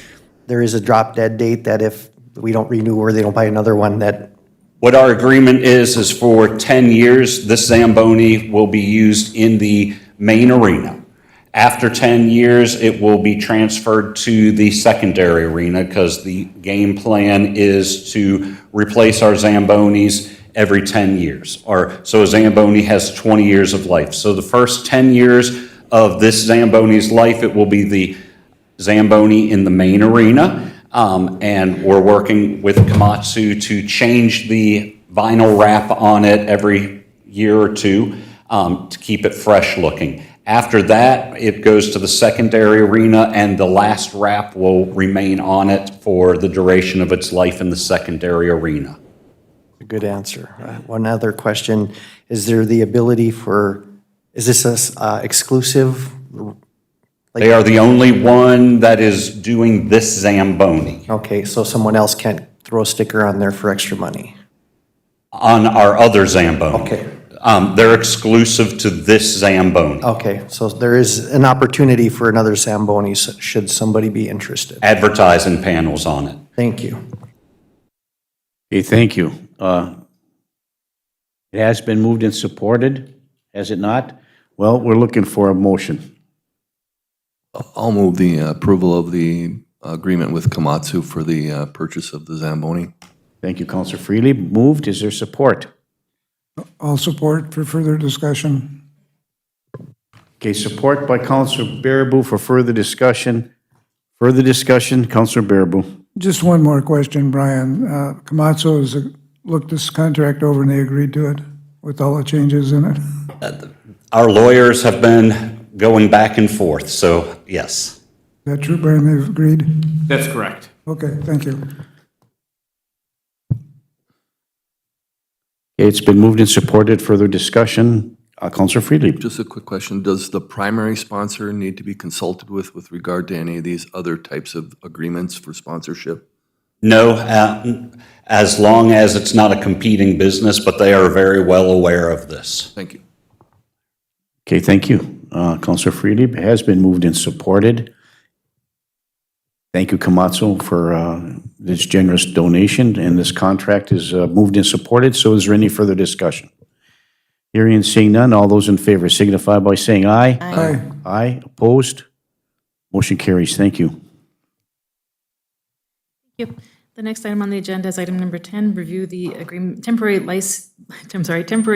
E: there is a drop dead date that if we don't renew or they don't buy another one, that.
M: What our agreement is for 10 years, this Zamboni will be used in the main arena. After 10 years, it will be transferred to the secondary arena because the game plan is to replace our Zambonis every 10 years. So a Zamboni has 20 years of life. So the first 10 years of this Zamboni's life, it will be the Zamboni in the main arena. And we're working with Komatsu to change the vinyl wrap on it every year or two to keep it fresh looking. After that, it goes to the secondary arena, and the last wrap will remain on it for the duration of its life in the secondary arena.
E: A good answer. One other question, is there the ability for, is this a exclusive?
M: They are the only one that is doing this Zamboni.
E: Okay, so someone else can't throw a sticker on there for extra money?
M: On our other Zamboni.
E: Okay.
M: They're exclusive to this Zamboni.
E: Okay, so there is an opportunity for another Zamboni should somebody be interested.
M: Advertising panels on it.
E: Thank you.
A: Okay, thank you. It has been moved and supported, has it not? Well, we're looking for a motion.
G: I'll move the approval of the agreement with Komatsu for the purchase of the Zamboni.
A: Thank you, Counselor Freely. Moved, is there support?
F: I'll support for further discussion.
A: Okay, support by Counselor Baraboo for further discussion. Further discussion, Counselor Baraboo.
F: Just one more question, Brian. Komatsu has looked this contract over and they agreed to it with all the changes in it?
M: Our lawyers have been going back and forth, so yes.
F: Is that true, Brian? They've agreed?
K: That's correct.
F: Okay, thank you.
A: It's been moved and supported. Further discussion, Counselor Freely.
G: Just a quick question. Does the primary sponsor need to be consulted with regard to any of these other types of agreements for sponsorship?
M: No, as long as it's not a competing business, but they are very well aware of this.
G: Thank you.
A: Okay, thank you. Counselor Freely, it has been moved and supported. Thank you, Komatsu, for this generous donation, and this contract is moved and supported. So is there any further discussion? Hearing and seeing none, all those in favor signify by saying aye.
F: Aye.
A: Aye, opposed? Motion carries. Thank you.
B: Thank you. The next item on the agenda is item number 10, review the agreement, temporary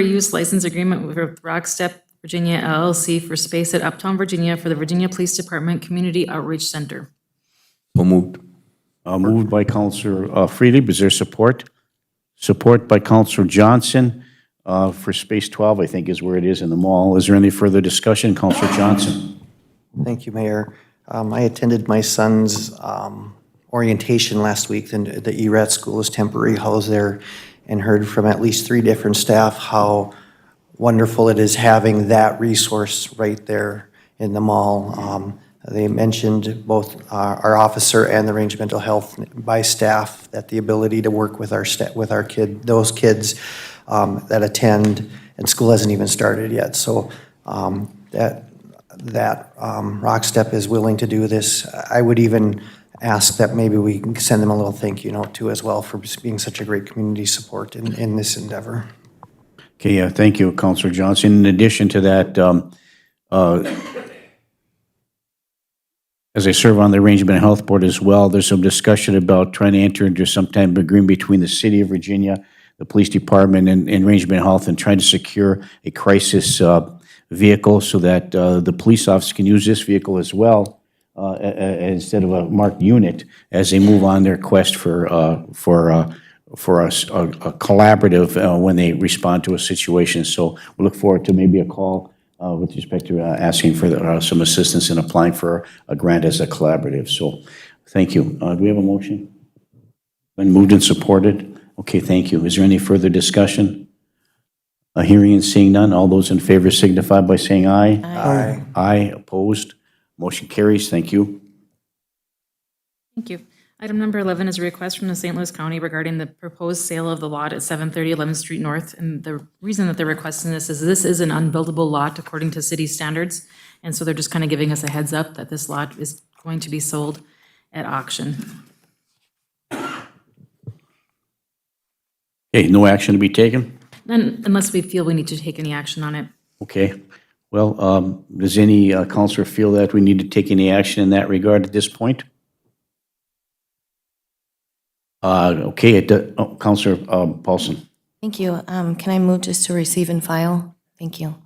B: use license agreement with Rockstep Virginia LLC for space at Uptown, Virginia for the Virginia Police Department Community Outreach Center.
G: So moved.
A: Moved by Counselor Freely. Is there support? Support by Counselor Johnson for Space 12, I think is where it is in the mall. Is there any further discussion? Counselor Johnson.
E: Thank you, Mayor. I attended my son's orientation last week, and the ERAT school is temporary housed there, and heard from at least 3 different staff how wonderful it is having that resource right there in the mall. They mentioned both our officer and the range mental health by staff that the ability to work with our kid, those kids that attend, and school hasn't even started yet. So that Rock Step is willing to do this. I would even ask that maybe we can send them a little thank you note too as well for being such a great community support in this endeavor.
A: Okay, thank you, Councilor Johnson. In addition to that, as I serve on the Arrangement Health Board as well, there's some discussion about trying to enter into some type of agreement between the City of Virginia, the Police Department, and Arrangement Health, and trying to secure a crisis vehicle so that the police officers can use this vehicle as well instead of a marked unit as they move on their quest for a collaborative when they respond to a situation. So we look forward to maybe a call with respect to asking for some assistance in applying for a grant as a collaborative. So thank you. Do we have a motion? Been moved and supported? Okay, thank you. Is there any further discussion? Hearing and seeing none, all those in favor signify by saying aye.
E: Aye.
A: Aye, opposed? Motion carries. Thank you.
B: Thank you. Item number 11 is a request from the St. Louis County regarding the proposed sale of the lot at 730 11th Street North. And the reason that they're requesting this is an unbuildable lot according to city standards. And so they're just kind of giving us a heads up that this lot is going to be sold at auction.
A: Okay, no action to be taken?
B: Then, unless we feel we need to take any action on it.
A: Okay. Well, does any counselor feel that we need to take any action in that regard at this point? Okay, Counselor Paulson.
H: Thank you. Can I move just to receive and file? Thank you.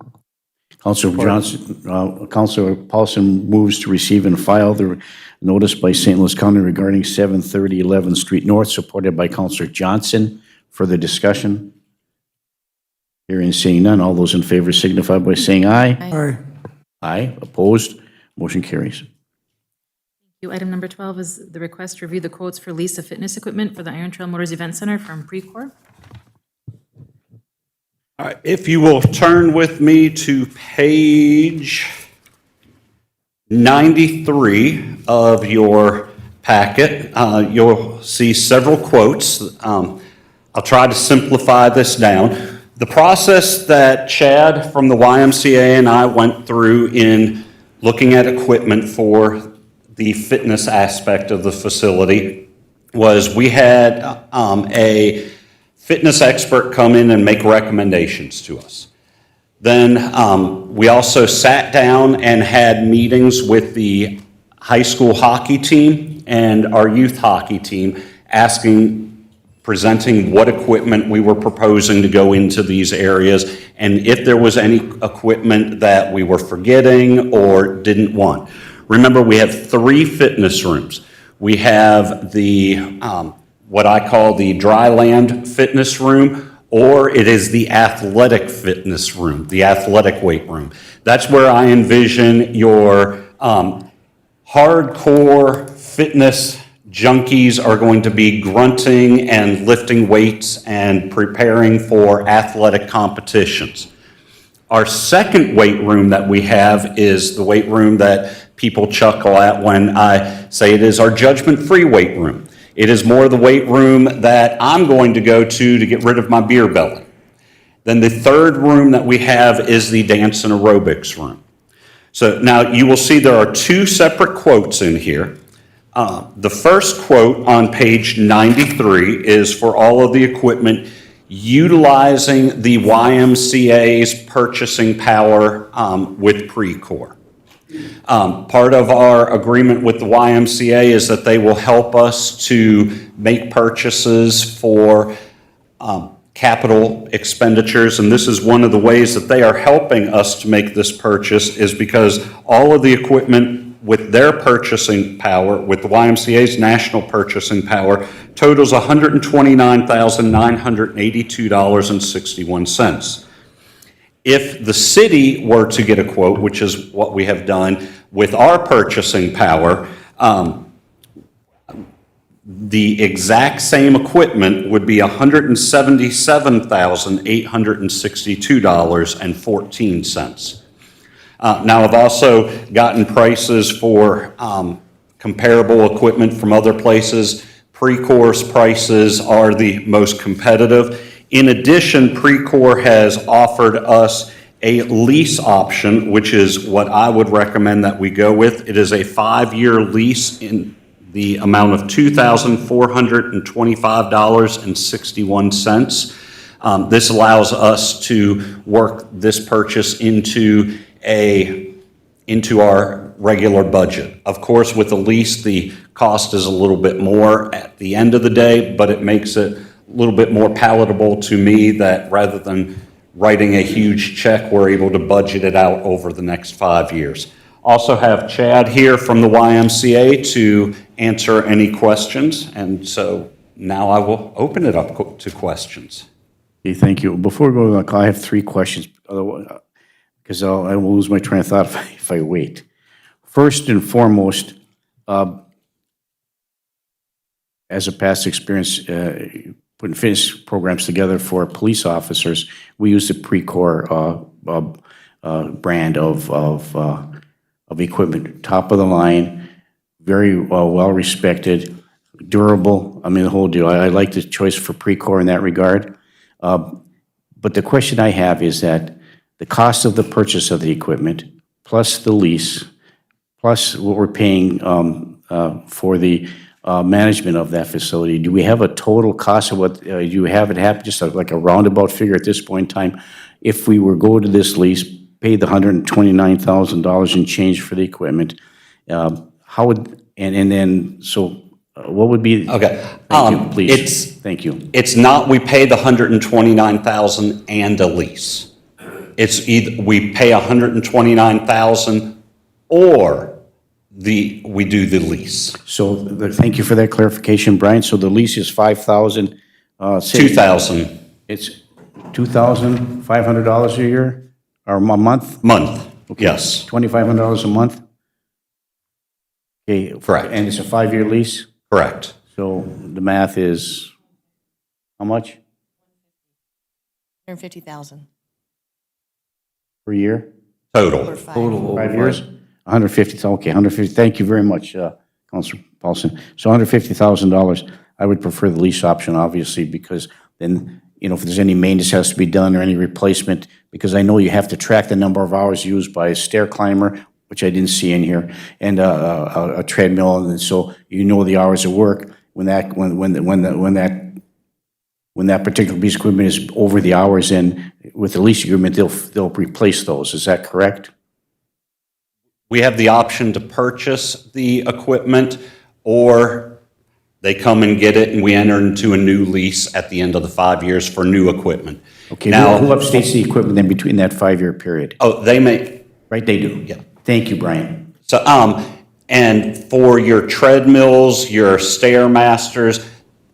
A: Counselor Johnson, Counselor Paulson moves to receive and file the notice by St. Louis County regarding 730 11th Street North, supported by Counselor Johnson. Further discussion? Hearing and seeing none, all those in favor signify by saying aye.
F: Aye.
A: Aye, opposed? Motion carries.
B: Item number 12 is the request to review the quotes for lease of fitness equipment for the Iron Trail Motors Event Center from Precor.
M: All right, if you will turn with me to page 93 of your packet, you'll see several quotes. I'll try to simplify this down. The process that Chad from the YMCA and I went through in looking at equipment for the fitness aspect of the facility was we had a fitness expert come in and make recommendations to us. Then we also sat down and had meetings with the high school hockey team and our youth hockey team presenting what equipment we were proposing to go into these areas and if there was any equipment that we were forgetting or didn't want. Remember, we have 3 fitness rooms. We have the, what I call the dry land fitness room, or it is the athletic fitness room, the athletic weight room. That's where I envision your hardcore fitness junkies are going to be grunting and lifting weights and preparing for athletic competitions. Our second weight room that we have is the weight room that people chuckle at when I say it is our judgment-free weight room. It is more the weight room that I'm going to go to get rid of my beer belly. Then the third room that we have is the dance and aerobics room. So now you will see there are 2 separate quotes in here. The first quote on page 93 is for all of the equipment utilizing the YMCA's purchasing power with Precor. Part of our agreement with the YMCA is that they will help us to make purchases for capital expenditures, and this is one of the ways that they are helping us to make this purchase is because all of the equipment with their purchasing power, with the YMCA's national purchasing power, totals $129,982.61. If the city were to get a quote, which is what we have done with our purchasing power, the exact same equipment would be $177,862.14. Now, I've also gotten prices for comparable equipment from other places. Pre-course prices are the most competitive. In addition, Precor has offered us a lease option, which is what I would recommend that we go with. It is a 5-year lease in the amount of $2,425.61. This allows us to work this purchase into our regular budget. Of course, with the lease, the cost is a little bit more at the end of the day, but it makes it a little bit more palatable to me that rather than writing a huge check, we're able to budget it out over the next 5 years. Also have Chad here from the YMCA to answer any questions, and so now I will open it up to questions.
A: Okay, thank you. Before we go, I have 3 questions, because I will lose my train of thought if I wait. First and foremost, as a past experience, putting fitness programs together for police officers, we use the Precor brand of equipment, top of the line, very well respected, durable. I mean, the whole deal. I like the choice for Precor in that regard. But the question I have is that the cost of the purchase of the equipment, plus the lease, plus what we're paying for the management of that facility, do we have a total cost of what, do you have it happen, just like a roundabout figure at this point in time? If we were go to this lease, pay the $129,000 and change for the equipment, how would, and then, so what would be?
M: Okay.
A: Thank you, please. Thank you.
M: It's not we pay the $129,000 and a lease. It's either we pay $129,000 or we do the lease.
A: So, thank you for that clarification, Brian. So the lease is $5,000.
M: $2,000
A: It's $2,500 a year, or a month?
M: month. Yes,
A: $2,500 a month? Okay.
M: Correct.
A: And it's a 5-year lease?
M: correct.
A: So the math is, how much
H: 150,000
A: per year?
M: Total.
H: for 5.
A: 5 years? 150, okay, 150, thank you very much, Councilor Paulson. So $150,000, I would prefer the lease option, obviously, because then, you know, if there's any maintenance has to be done or any replacement, because I know you have to track the number of hours used by a stair climber, which I didn't see in here, and a treadmill, and so you know the hours of work. When that particular piece of equipment is over the hours, and with the lease agreement, they'll replace those. Is that correct?
M: We have the option to purchase the equipment, or they come and get it, and we enter into a new lease at the end of the 5 years for new equipment.
A: Okay,
M: Now,
A: who upstates the equipment then between that 5-year period?
M: oh, they make,
A: Right, they do?
M: Yeah.
A: Thank you, Brian.
M: so, and for your treadmills, your Stairmasters,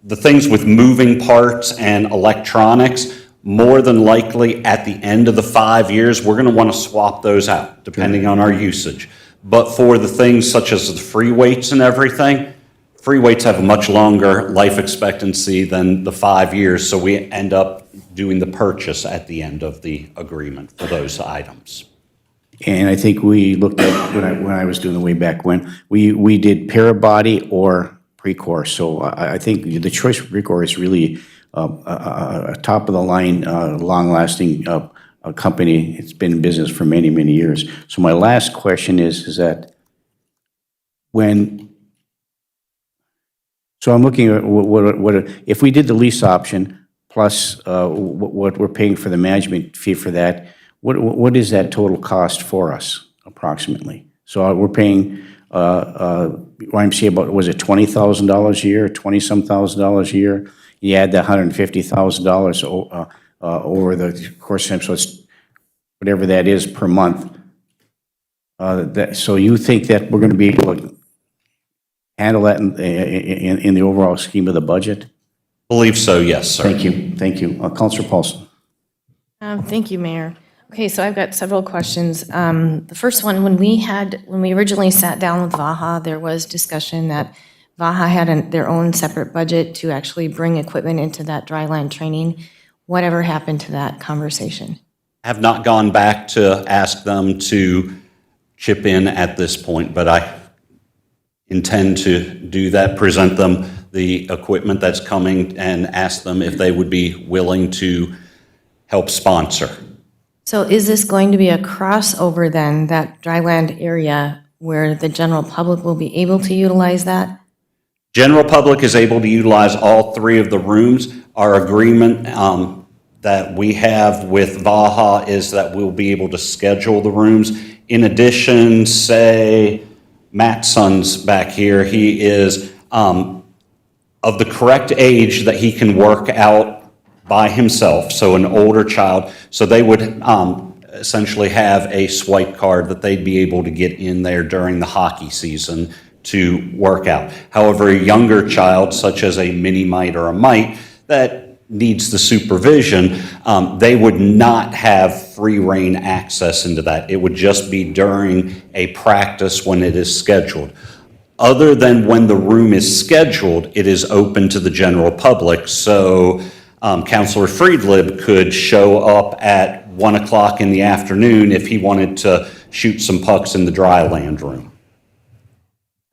M: the things with moving parts and electronics, more than likely at the end of the 5 years, we're going to want to swap those out, depending on our usage. But for the things such as the free weights and everything, free weights have a much longer life expectancy than the 5 years, so we end up doing the purchase at the end of the agreement for those items.
A: And I think we looked at, when I was doing the way back when, we did Parabody or Precor. So I think the choice for Precor is really a top-of-the-line, long-lasting company. It's been in business for many, many years. So my last question is that so I'm looking at what if we did the lease option plus what we're paying for the management fee for that, what is that total cost for us approximately? So we're paying YMCA about, was it $20,000 a year, 20-some thousand dollars a year? You add the $150,000 over the course of time, so it's whatever that is per month. So you think that we're going to be able to handle that in the overall scheme of the budget?
M: Believe so, yes, sir.
A: Thank you, thank you. Councilor Paulson.
H: Thank you, Mayor. Okay, so I've got several questions. The first one, when we originally sat down with Vaha, there was discussion that Vaha had their own separate budget to actually bring equipment into that dry land training. Whatever happened to that conversation?
M: have not gone back to ask them to chip in at this point, but I intend to do that, present them the equipment that's coming, and ask them if they would be willing to help sponsor.
H: So is this going to be a crossover then, that dryland area where the general public will be able to utilize that?
M: General public is able to utilize all three of the rooms. Our agreement that we have with Vaha is that we'll be able to schedule the rooms. In addition, say, Matt's son's back here, he is of the correct age that he can work out by himself, so an older child. So they would essentially have a swipe card that they'd be able to get in there during the hockey season to work out. However, a younger child, such as a mini mite or a mite, that needs the supervision, they would not have free rein access into that. It would just be during a practice when it is scheduled. Other than when the room is scheduled, it is open to the general public. So Councilor Friedlib could show up at 1 o'clock in the afternoon if he wanted to shoot some pucks in the dry land room.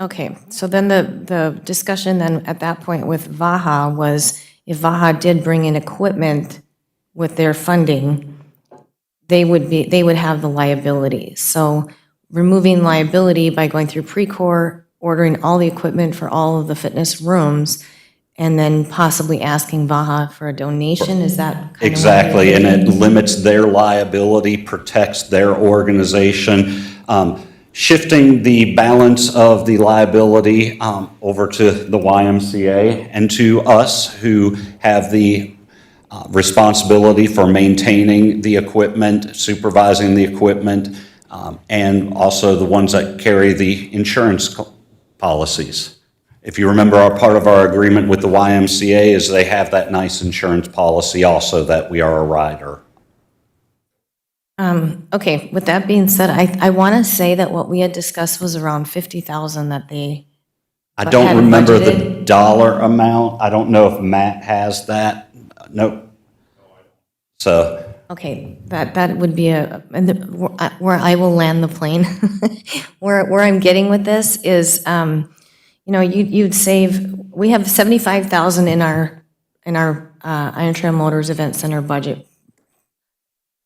H: Okay, so then the discussion then at that point with Vaha was, if Vaha did bring in equipment with their funding, they would have the liability. So removing liability by going through Precor, ordering all the equipment for all of the fitness rooms, and then possibly asking Vaha for a donation, is that kind of what you're
M: Exactly, and it
H: thinking?
M: limits their liability, protects their organization, shifting the balance of the liability over to the YMCA and to us, who have the responsibility for maintaining the equipment, supervising the equipment, and also the ones that carry the insurance policies. If you remember, part of our agreement with the YMCA is they have that nice insurance policy also, that we are a rider.
H: Okay, with that being said, I want to say that what we had discussed was around 50,000 that they
M: I don't
H: had
M: remember the
H: budgeted.
M: dollar amount. I don't know if Matt has that. Nope. So,
H: Okay, that would be where I will land the plane. Where I'm getting with this is, you'd save, we have 75,000 in our Iron Trail Motors Event Center budget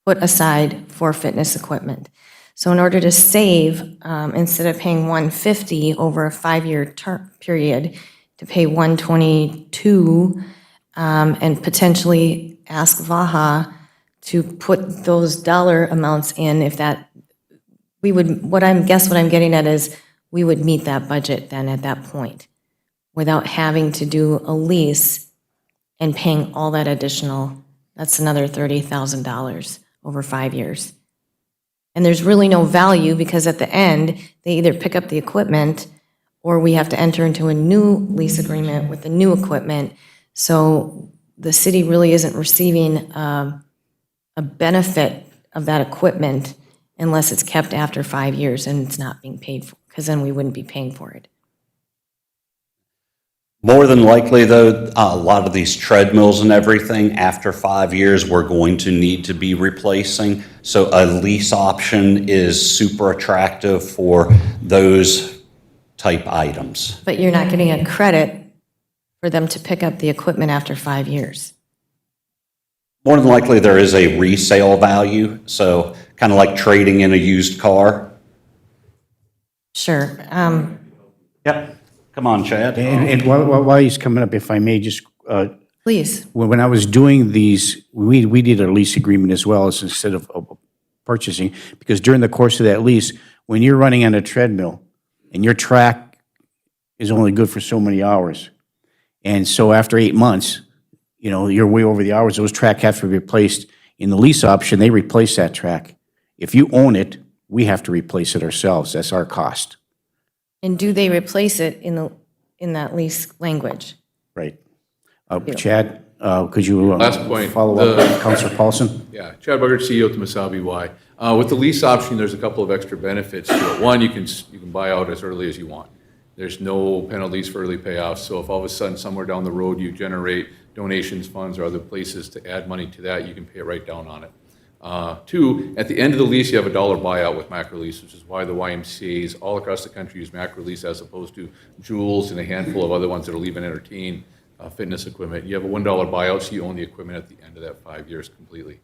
H: put aside for fitness equipment. So in order to save, instead of paying 150 over a 5-year period, to pay 122, and potentially ask Vaha to put those dollar amounts in, if that, what I'm getting at is, we would meet that budget then at that point, without having to do a lease and paying all that additional, that's another $30,000 over 5 years. And there's really no value, because at the end, they either pick up the equipment, or we have to enter into a new lease agreement with the new equipment. So the city really isn't receiving a benefit of that equipment unless it's kept after 5 years and it's not being paid for, because then we wouldn't be paying for it.
M: more than likely, though, a lot of these treadmills and everything, after 5 years, we're going to need to be replacing. So a lease option is super attractive for those type items.
H: But you're not getting a credit for them to pick up the equipment after 5 years.
M: More than likely, there is a resale value, so kind of like trading in a used car.
H: Sure.
M: Yep. Come on, Chad.
A: And while he's coming up, if I may just,
H: Please.
A: when I was doing these, we did a lease agreement as well as instead of purchasing, because during the course of that lease, when you're running on a treadmill and your track is only good for so many hours, and so after 8 months, you're way over the hours, those track have to be replaced. In the lease option, they replace that track. If you own it, we have to replace it ourselves. That's our cost.
H: And do they replace it in that lease language?
A: Right. Chad, could you
J: Last point,
A: follow up with Councilor Paulson?
J: Yeah, Chad Bugert, CEO to Masabi Y. With the lease option, there's a couple of extra benefits to it. One, you can buy out as early as you want. There's no penalties for early payoffs, so if all of a sudden somewhere down the road you generate donations, funds, or other places to add money to that, you can pay it right down on it. Two, at the end of the lease, you have a dollar buyout with macro lease, which is why the YMCA's all across the country use macro lease as opposed to Jules and a handful of other ones that will even entertain fitness equipment. You have a $1 buyout, so you own the equipment at the end of that 5 years completely.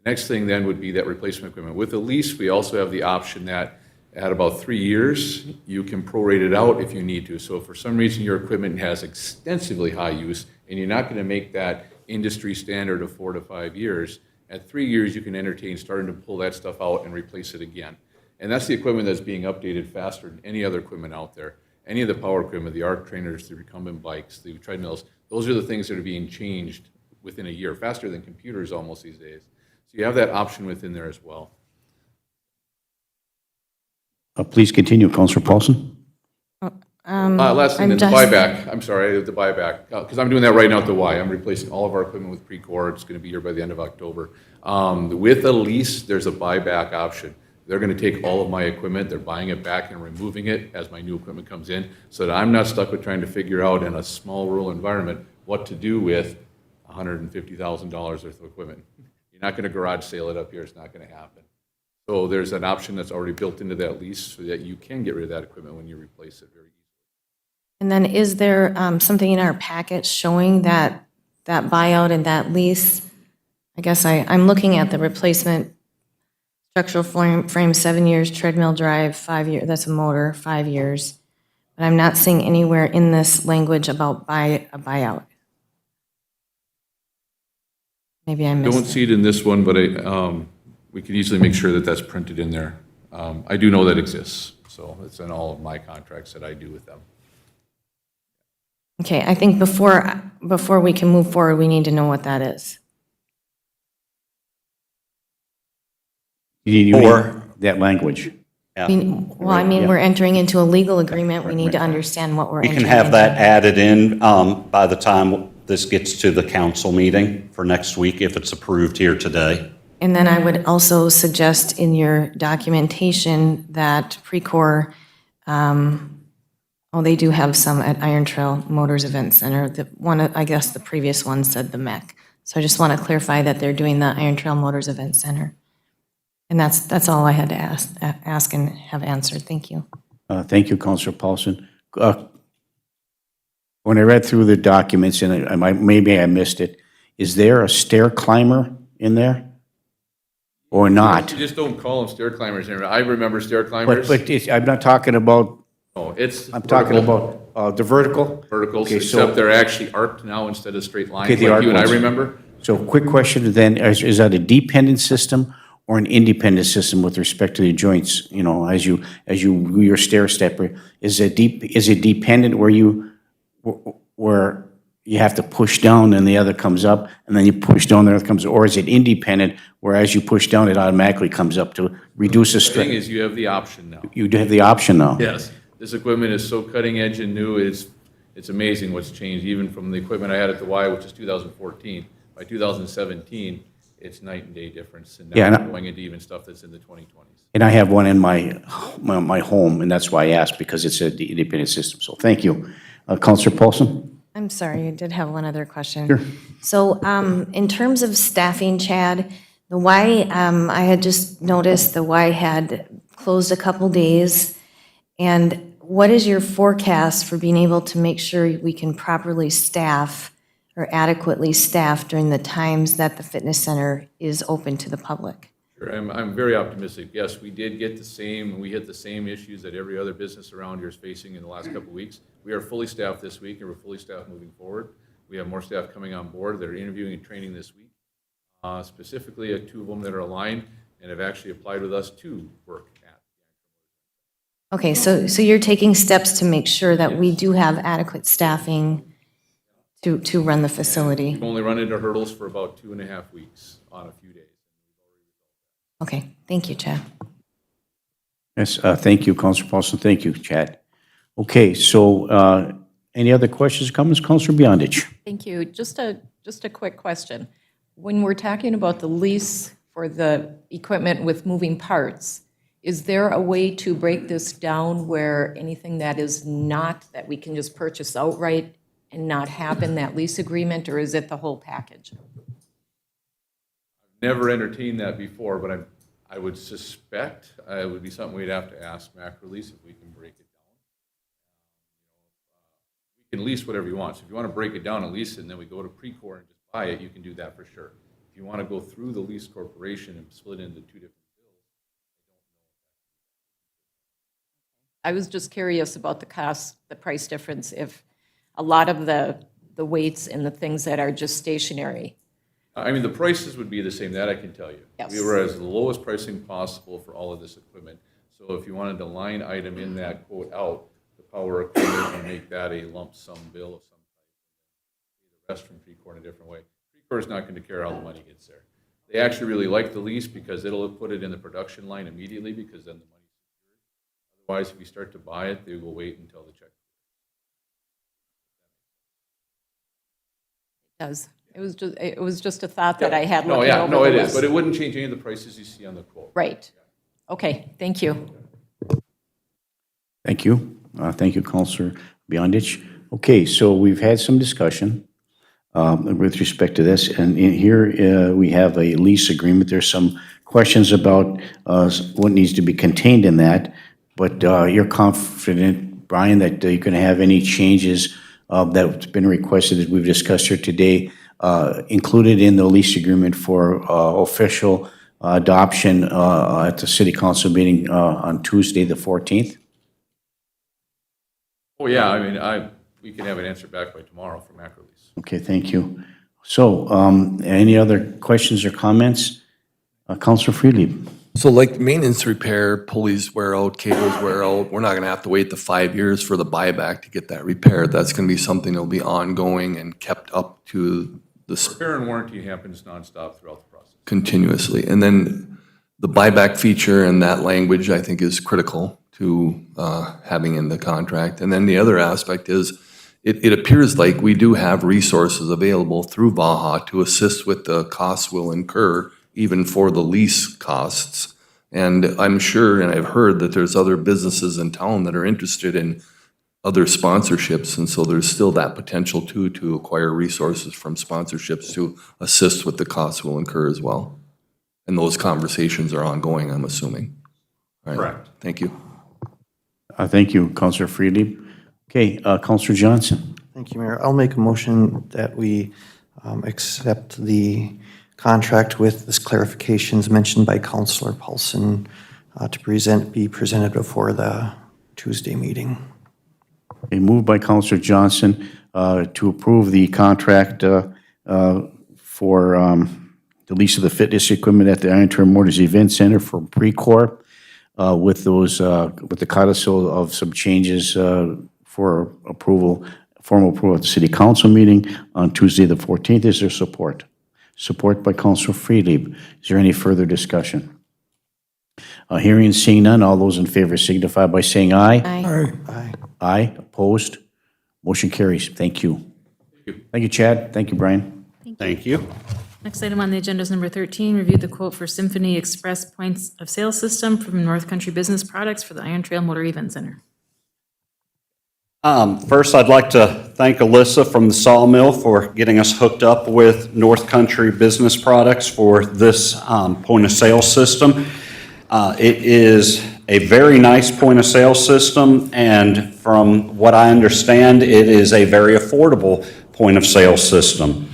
J: The next thing then would be that replacement equipment. With the lease, we also have the option that at about 3 years, you can prorate it out if you need to. So if for some reason your equipment has extensively high use and you're not going to make that industry standard of 4 to 5 years, at 3 years you can entertain starting to pull that stuff out and replace it again. And that's the equipment that's being updated faster than any other equipment out there. Any of the power equipment, the arc trainers, the recumbent bikes, the treadmills, those are the things that are being changed within a year, faster than computers almost these days. So you have that option within there as well.
A: Please continue, Councillor Paulson.
J: Last thing,
H: I'm
J: then the
H: just-
J: buyback. I'm sorry, the buyback, because I'm doing that right now at the Y. I'm replacing all of our equipment with Precor. It's going to be here by the end of October. With a lease, there's a buyback option. They're going to take all of my equipment, they're buying it back and removing it as my new equipment comes in, so that I'm not stuck with trying to figure out in a small rural environment what to do with $150,000 worth of equipment. You're not going to garage sale it up here. It's not going to happen. So there's an option that's already built into that lease so that you can get rid of that equipment when you replace it very easily.
H: And then is there something in our packet showing that buyout and that lease? I guess I'm looking at the replacement structural frame 7 years, treadmill drive 5 years, that's a motor, 5 years. But I'm not seeing anywhere in this language about a buyout. Maybe I missed
J: Don't
H: it.
J: see it in this one, but we can easily make sure that that's printed in there. I do know that exists, so it's in all of my contracts that I do with them.
H: Okay, I think before we can move forward, we need to know what that is.
A: You
M: Or-
A: need that language.
H: We're entering into a legal agreement. We need to understand what we're
M: You
H: entering
M: can have
H: into.
M: that added in by the time this gets to the council meeting for next week, if it's approved here today.
H: And then I would also suggest in your documentation that Precor, they do have some at Iron Trail Motors Event Center. The one, I guess the previous one said the MEC. So I just want to clarify that they're doing the Iron Trail Motors Event Center. And that's all I had to ask and have answered. Thank you.
A: Thank you, Councillor Paulson. When I read through the documents, and maybe I missed it, is there a stair climber in there? Or not?
J: You just don't call them stair climbers anymore. I remember stair climbers.
A: I'm not talking about,
J: Oh, it's
A: I'm talking
J: vertical.
A: about the vertical.
J: Verticals,
A: Okay, so-
J: except they're actually arced now instead of straight lines,
A: Okay, the
J: like
A: arc
J: you and I
A: ones.
J: remember.
A: So quick question then, is that a dependent system or an independent system with respect to the joints? You know, as you your stair stepper, is it dependent where you have to push down and the other comes up, and then you push down, the other comes, or is it independent where as you push down, it automatically comes up to reduce the
J: The thing
A: strength?
J: is, you have the option now.
A: You do have the option now.
J: Yes, this equipment is so cutting edge and new, it's amazing what's changed, even from the equipment I had at the Y, which is 2014. By 2017, it's night and day difference, and
A: Yeah,
J: now
A: and
J: we're going into even stuff that's in the 2020s.
A: And I have one in my home, and that's why I asked, because it's an independent system. So thank you. Councillor Paulson?
H: I'm sorry, I did have one other question.
A: Sure.
H: So in terms of staffing, Chad, the Y, I had just noticed the Y had closed a couple days. And what is your forecast for being able to make sure we can properly staff or adequately staff during the times that the fitness center is open to the public?
J: Sure, I'm very optimistic. Yes, we hit the same issues that every other business around here is facing in the last couple of weeks. We are fully staffed this week, and we're fully staffed moving forward. We have more staff coming on board that are interviewing and training this week. Specifically, 2 of them that are aligned and have actually applied with us to work at.
H: Okay, so you're taking steps to make sure that we do have adequate staffing to run the facility?
J: We've only run into hurdles for about 2.5 weeks on a few days.
H: Okay, thank you, Chad.
A: Yes, thank you, Councillor Paulson. Thank you, Chad. Okay, so any other questions, comments? Councillor Beyondich?
L: Thank you. Just a quick question. When we're talking about the lease for the equipment with moving parts, is there a way to break this down where anything that is not, that we can just purchase outright and not have in that lease agreement, or is it the whole package?
J: Never entertained that before, but I would suspect it would be something we'd have to ask Mac Release if we can break it down. You can lease whatever you want. So if you want to break it down and lease it, and then we go to Precor and just buy it, you can do that for sure. If you want to go through the lease corporation and split it into two different bills,
L: I was just curious about the cost, the price difference, if a lot of the weights and the things that are just stationary.
J: I mean, the prices would be the same, that I can tell you.
L: Yes.
J: We were as the lowest pricing possible for all of this equipment. So if you wanted to line item in that quote out, the power equipment and make that a lump sum bill of some type, the rest from Precor in a different way. Precor is not going to care how the money gets there. They actually really like the lease because it'll put it in the production line immediately because then the money's secured. Otherwise, if you start to buy it, they will wait until the check.
L: It does. It was just a thought that I had
J: No,
L: looking
J: yeah,
L: over
J: no,
L: the
J: it is,
L: list.
J: but it wouldn't change any of the prices you see on the quote.
L: Right. Okay, thank you.
A: Thank you. Thank you, Counselor Beyondich. Okay, so we've had some discussion with respect to this, and in here we have a lease agreement. There's some questions about what needs to be contained in that, but you're confident, Brian, that you're going to have any changes that's been requested that we've discussed here today included in the lease agreement for official adoption at the City Council meeting on Tuesday, the 14th?
J: Oh, yeah, I mean, we can have an answer back by tomorrow from Mac Release.
A: Okay, thank you. So, any other questions or comments? Councilor Freely?
G: So like maintenance repair, pulleys wear out, cables wear out, we're not gonna have to wait the 5 years for the buyback to get that repaired. That's gonna be something that'll be ongoing and kept up to the
J: Repair and warranty happens nonstop throughout the process.
G: continuously. And then the buyback feature and that language, I think, is critical to having in the contract. And then the other aspect is, it appears like we do have resources available through Baja to assist with the costs we'll incur, even for the lease costs. And I'm sure, and I've heard, that there's other businesses in town that are interested in other sponsorships, and so there's still that potential too, to acquire resources from sponsorships to assist with the costs we'll incur as well. And those conversations are ongoing, I'm assuming. All right.
C: Correct.
G: Thank you.
A: Thank you, Councilor Freely. Okay, Councilor Johnson.
E: Thank you, Mayor. I'll make a motion that we accept the contract with this clarifications mentioned by Councilor Paulson to be presented before the Tuesday meeting.
A: A move by Councilor Johnson to approve the contract for the lease of the fitness equipment at the Iron Term Motors Event Center for Precor with the codicil of some changes for approval, formal approval at the City Council meeting on Tuesday, the 14th. Is there support? Support by Councilor Freely. Is there any further discussion? Hearing and seeing none, all those in favor signify by saying aye.
H: Aye.
E: Aye.
A: Aye, opposed? Motion carries. Thank you. Thank you, Chad. Thank you, Brian.
M: Thank you.
B: Next item on the agenda is number 13, review the quote for Symphony Express Points of Sale System from North Country Business Products for the Iron Trail Motor Event Center.
M: First, I'd like to thank Alyssa from the Sawmill for getting us hooked up with North Country Business Products for this point-of-sale system. It is a very nice point-of-sale system, and from what I understand, it is a very affordable point-of-sale system.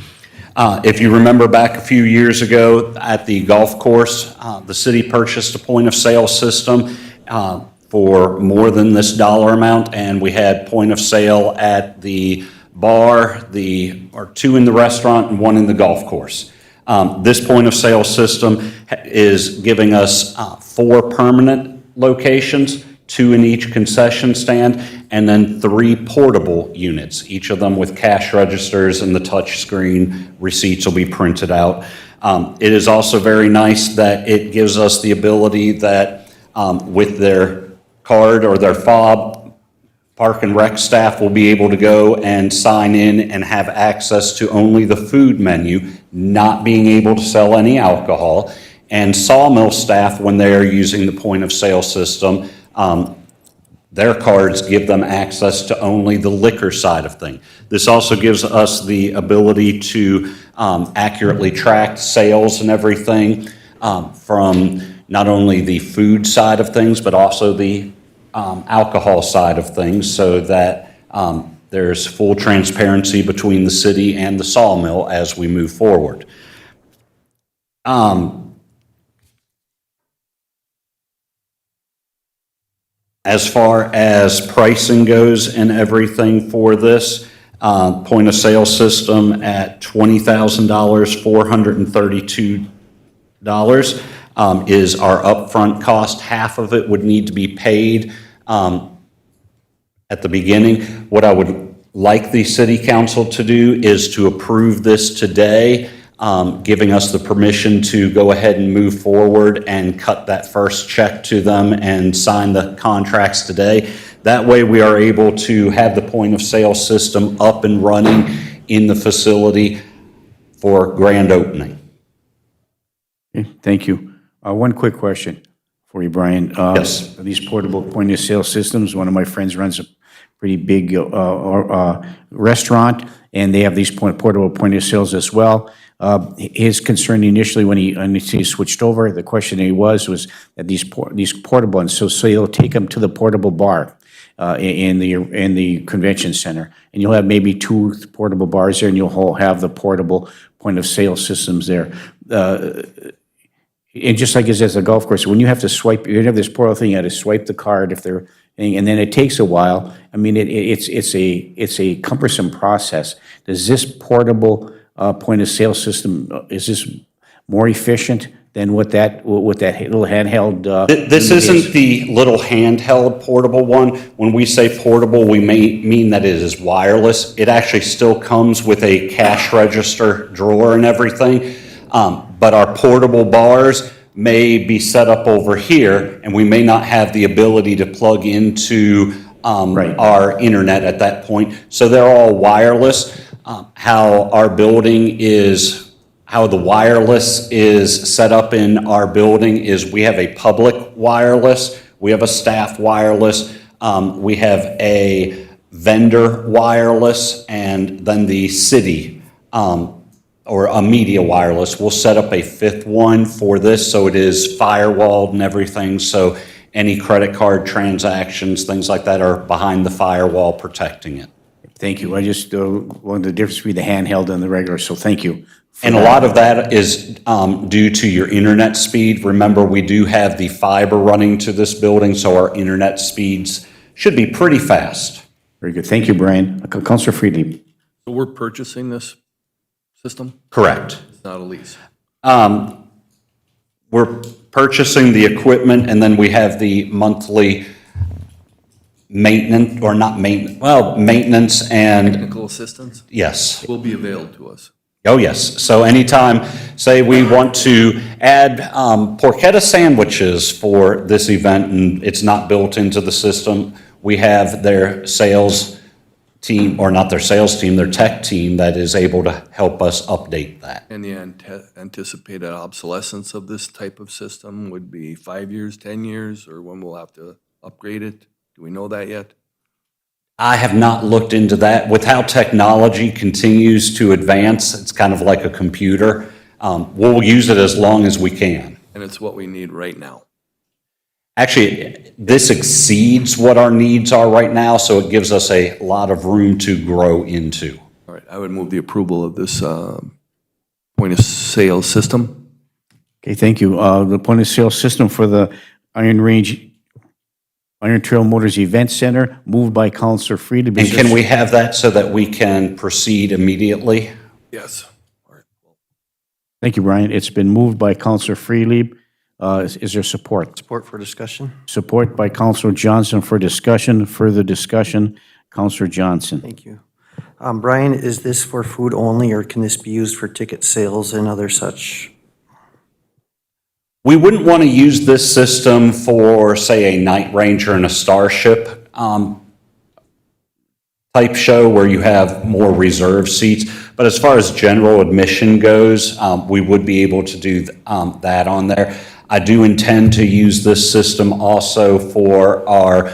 M: If you remember back a few years ago at the golf course, the city purchased a point-of-sale system for more than this dollar amount, and we had point of sale at the bar, or two in the restaurant and one in the golf course. This point of sale system is giving us 4 permanent locations, 2 in each concession stand, and then 3 portable units, each of them with cash registers and the touch screen receipts will be printed out. It is also very nice that it gives us the ability that with their card or their fob, Park and Rec staff will be able to go and sign in and have access to only the food menu, not being able to sell any alcohol. And Sawmill staff, when they are using the point of sale system, their cards give them access to only the liquor side of things. This also gives us the ability to accurately track sales and everything from not only the food side of things, but also the alcohol side of things, so that there's full transparency between the city and the sawmill as we move forward. As far as pricing goes and everything for this, point of sale system at $20,000, $432 is our upfront cost. Half of it would need to be paid at the beginning. What I would like the city council to do is to approve this today, giving us the permission to go ahead and move forward and cut that first check to them and sign the contracts today. That way we are able to have the point of sale system up and running in the facility for grand opening.
A: Okay, thank you. One quick question for you, Brian.
M: Yes.
A: These portable point of sale systems, one of my friends runs a pretty big restaurant, and they have these portable point of sales as well. His concern initially when he switched over, the question was that these portable, and so you'll take them to the portable bar in the convention center, and you'll have maybe 2 portable bars there, and you'll have the portable point of sale systems there. And just like as a golf course, when you have to swipe, you have this portal thing, you have to swipe the card if they're, and then it takes a while. I mean, it's a cumbersome process. Does this portable point of sale system, is this more efficient than what that little handheld?
M: This isn't the little handheld portable one. When we say portable, we may mean that it is wireless. It actually still comes with a cash register drawer and everything. But our portable bars may be set up over here, and we may not have the ability to plug into our internet at that point. So they're all wireless. How the wireless is set up in our building is we have a public wireless, we have a staff wireless, we have a vendor wireless, and then the city or a media wireless. We'll set up a 5th one for this, so it is firewalled and everything, so any credit card transactions, things like that, are behind the firewall protecting it.
A: Thank you. I just wanted the difference between the handheld and the regular, so thank you.
M: And a lot of that is due to your internet speed. Remember, we do have the fiber running to this building, so our internet speeds should be pretty fast.
A: Very good. Thank you, Brian. Councilor Friedlieb.
G: So we're purchasing this system?
M: Correct.
G: It's not a lease.
M: We're purchasing the equipment, and then we have the monthly maintenance, or not maintenance, well, maintenance and,
G: Technical assistance
M: yes.
G: will be available to us.
M: Oh, yes. So anytime, say we want to add porchetta sandwiches for this event and it's not built into the system, we have their sales team, or not their sales team, their tech team that is able to help us update that.
G: And the anticipated obsolescence of this type of system would be 5 years, 10 years, or when we'll have to upgrade it? Do we know that yet?
M: I have not looked into that. With how technology continues to advance, it's kind of like a computer. We'll use it as long as we can.
G: And it's what we need right now.
M: Actually, this exceeds what our needs are right now, so it gives us a lot of room to grow into.
G: All right, I would move the approval of this point of sale system.
A: Okay, thank you. The point of sale system for the Iron Trail Motors Event Center, moved by Councilor Friedlieb.
M: And can we have that so that we can proceed immediately?
G: Yes. All right.
A: Thank you, Brian. It's been moved by Councilor Friedlieb. Is there support?
E: Support for discussion.
A: Support by Councilor Johnson for discussion. Further discussion, Councilor Johnson.
E: Thank you. Brian, is this for food only, or can this be used for ticket sales and other such?
M: We wouldn't want to use this system for, say, a Night Ranger and a Starship type show where you have more reserved seats. But as far as general admission goes, we would be able to do that on there. I do intend to use this system also for our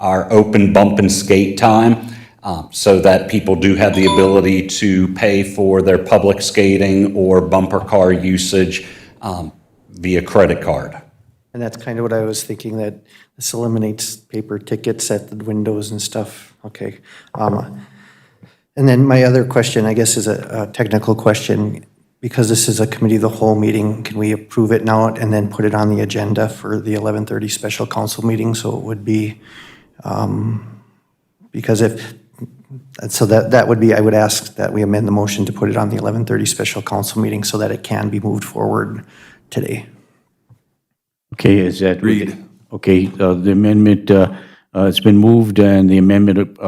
M: open bump and skate time. so that people do have the ability to pay for their public skating or bumper car usage via credit card.
E: And that's kind of what I was thinking, that this eliminates paper tickets at the windows and stuff. Okay. And then my other question, I guess, is a technical question. Because this is a committee of the whole meeting, can we approve it now and then put it on the agenda for the 11:30 special council meeting? So it would be, because that would be, I would ask that we amend the motion to put it on the 11:30 special council meeting so that it can be moved forward today.
A: Okay, is that?
G: Agreed.
A: Okay, the amendment, it's been moved and the amendment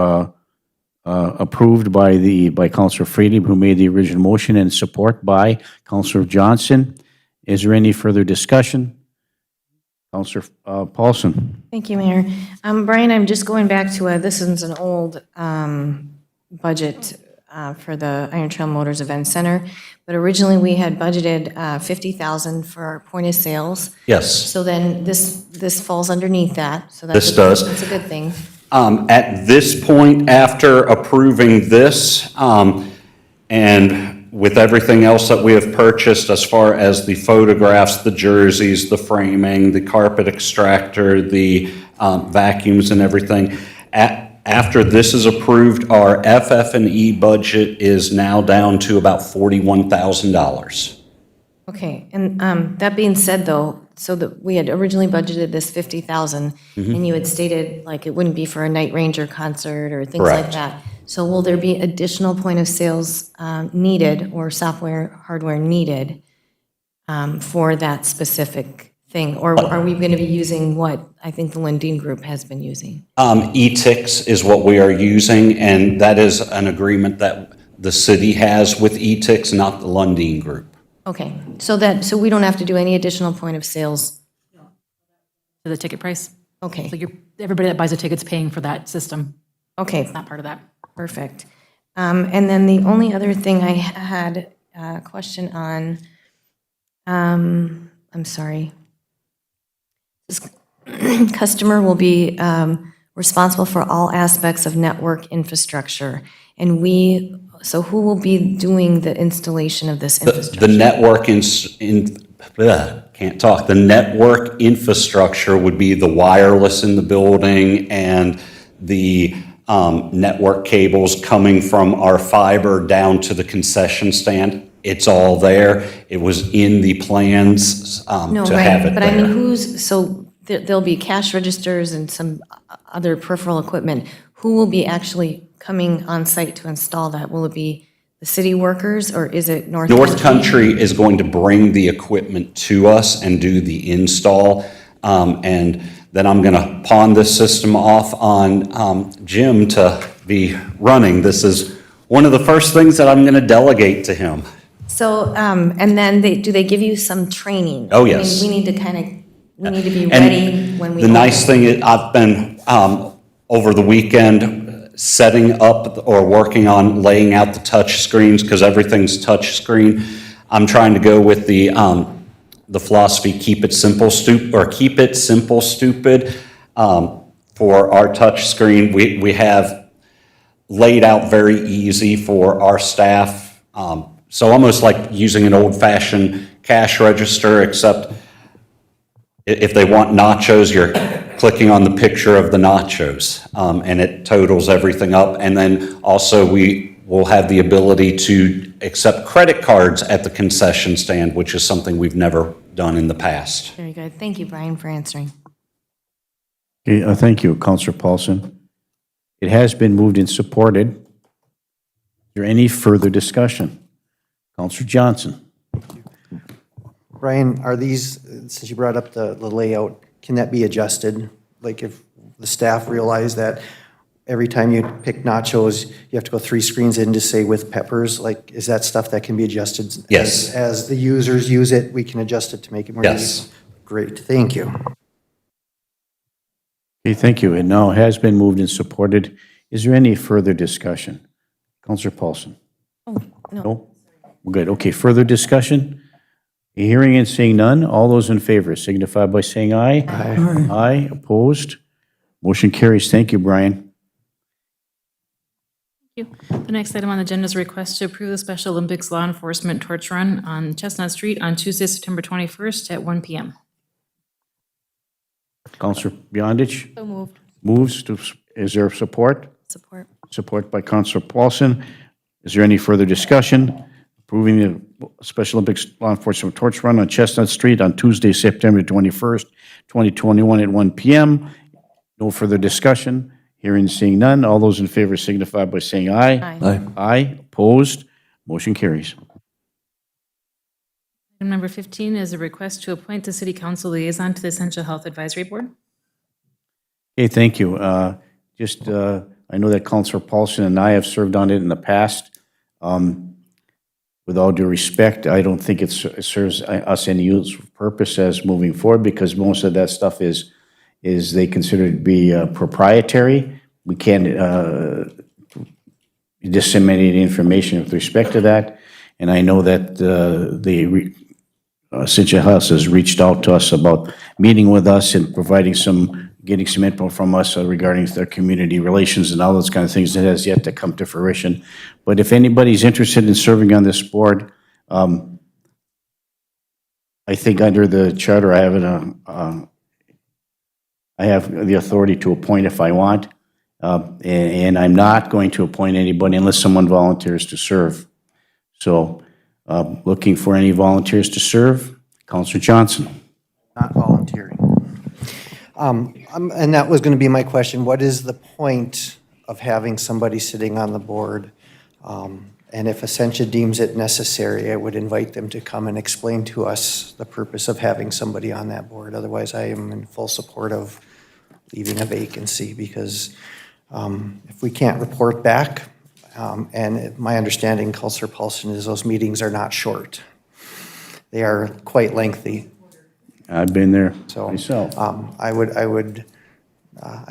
A: approved by Councilor Freedy, who made the original motion, and support by Councilor Johnson. Is there any further discussion? Councilor Paulson.
H: Thank you, Mayor. Brian, I'm just going back to, this is an old budget for the Iron Trail Motors Event Center, but originally we had budgeted $50,000 for our point of sales.
M: Yes.
H: So then this falls underneath that, so
M: This does.
H: That's a good thing.
M: At this point, after approving this, and with everything else that we have purchased as far as the photographs, the jerseys, the framing, the carpet extractor, the vacuums and everything, after this is approved, our FF&E budget is now down to about $41,000.
H: Okay, and that being said, though, so that we had originally budgeted this 50,000, and you had stated like it wouldn't be for a Night Ranger concert or things like
M: Correct.
H: that. So will there be additional point of sales needed or software, hardware needed for that specific thing? Or are we going to be using what I think the Lundin Group has been using?
M: ETICS is what we are using, and that is an agreement that the city has with ETICS, not the Lundin Group.
H: Okay, so we don't have to do any additional point of sales?
B: To the ticket price.
H: Okay,
B: So everybody that buys a ticket's paying for that system.
H: okay.
B: It's not part of that.
H: Perfect. And then the only other thing I had a question on, I'm sorry. This customer will be responsible for all aspects of network infrastructure. And so who will be doing the installation of this infrastructure?
M: The network can't talk. The network infrastructure would be the wireless in the building and the network cables coming from our fiber down to the concession stand. It's all there. It was in the plans
H: No,
M: to have
H: right,
M: it
H: but I mean,
M: there.
H: so there'll be cash registers and some other peripheral equipment. Who will be actually coming on site to install that? Will it be the city workers, or is it North Country?
M: North Country is going to bring the equipment to us and do the install. And then I'm going to pawn this system off on Jim to be running. This is one of the first things that I'm going to delegate to him.
H: So, and then do they give you some training?
M: Oh,
H: I mean,
M: yes.
H: we need to be
M: And
H: ready when we.
M: the nice thing is, I've been, over the weekend, setting up or working on laying out the touch screens, because everything's touch screen. I'm trying to go with the philosophy, keep it simple, stupid. For our touch screen, we have laid out very easy for our staff. So almost like using an old-fashioned cash register, except if they want nachos, you're clicking on the picture of the nachos, and it totals everything up. And then also we will have the ability to accept credit cards at the concession stand, which is something we've never done in the past.
H: Very good. Thank you, Brian, for answering.
A: Okay, thank you, Councilor Paulson. It has been moved and supported. Is there any further discussion? Councilor Johnson.
E: Brian, are these, since you brought up the layout, can that be adjusted? Like if the staff realize that every time you pick nachos, you have to go 3 screens in to say with peppers, like, is that stuff that can be adjusted?
M: Yes.
E: As the users use it, we can adjust it to make it more
M: Yes.
E: easy? Great, thank you.
A: Okay, thank you. It now has been moved and supported. Is there any further discussion? Councilor Paulson? No? We're good. Okay, further discussion? Hearing and seeing none, all those in favor signify by saying aye. Aye. Aye, opposed? Motion carries. Thank you, Brian.
B: you. The next item on the agenda is a request to approve the Special Olympics Law Enforcement Torch Run on Chestnut Street on Tuesday, September 21st at 1 p.m.
A: Counselor Beyondich
H: So moved.
A: moves to, is there support?
H: Support.
A: Support by Counselor Paulson. Is there any further discussion? Approving the Special Olympics Law Enforcement Torch Run on Chestnut Street on Tuesday, September 21st, 2021 at 1 p.m. No further discussion. Hearing and seeing none. All those in favor signify by saying aye.
H: Aye.
A: Aye. Opposed? Motion carries.
B: Item number 15 is a request to appoint the City Council liaison to the Essential Health Advisory Board.
A: Okay, thank you. I know that Counselor Paulson and I have served on it in the past. With all due respect, I don't think it serves us any useful purpose as moving forward because most of that stuff is they consider to be proprietary. We can't disseminate information with respect to that. And I know that the Essential Health has reached out to us about meeting with us and getting some input from us regarding their community relations and all those kind of things that has yet to come to fruition. But if anybody's interested in serving on this board, I think under the charter, I have the authority to appoint if I want, and I'm not going to appoint anybody unless someone volunteers to serve. So, looking for any volunteers to serve. Counselor Johnson.
E: Not volunteering. And that was going to be my question. What is the point of having somebody sitting on the board? And if Essentia deems it necessary, I would invite them to come and explain to us the purpose of having somebody on that board. Otherwise, I am in full support of leaving a vacancy because if we can't report back, and my understanding, Counselor Paulson, is those meetings are not short. They are quite lengthy.
A: I've been there
E: So
A: myself.
E: I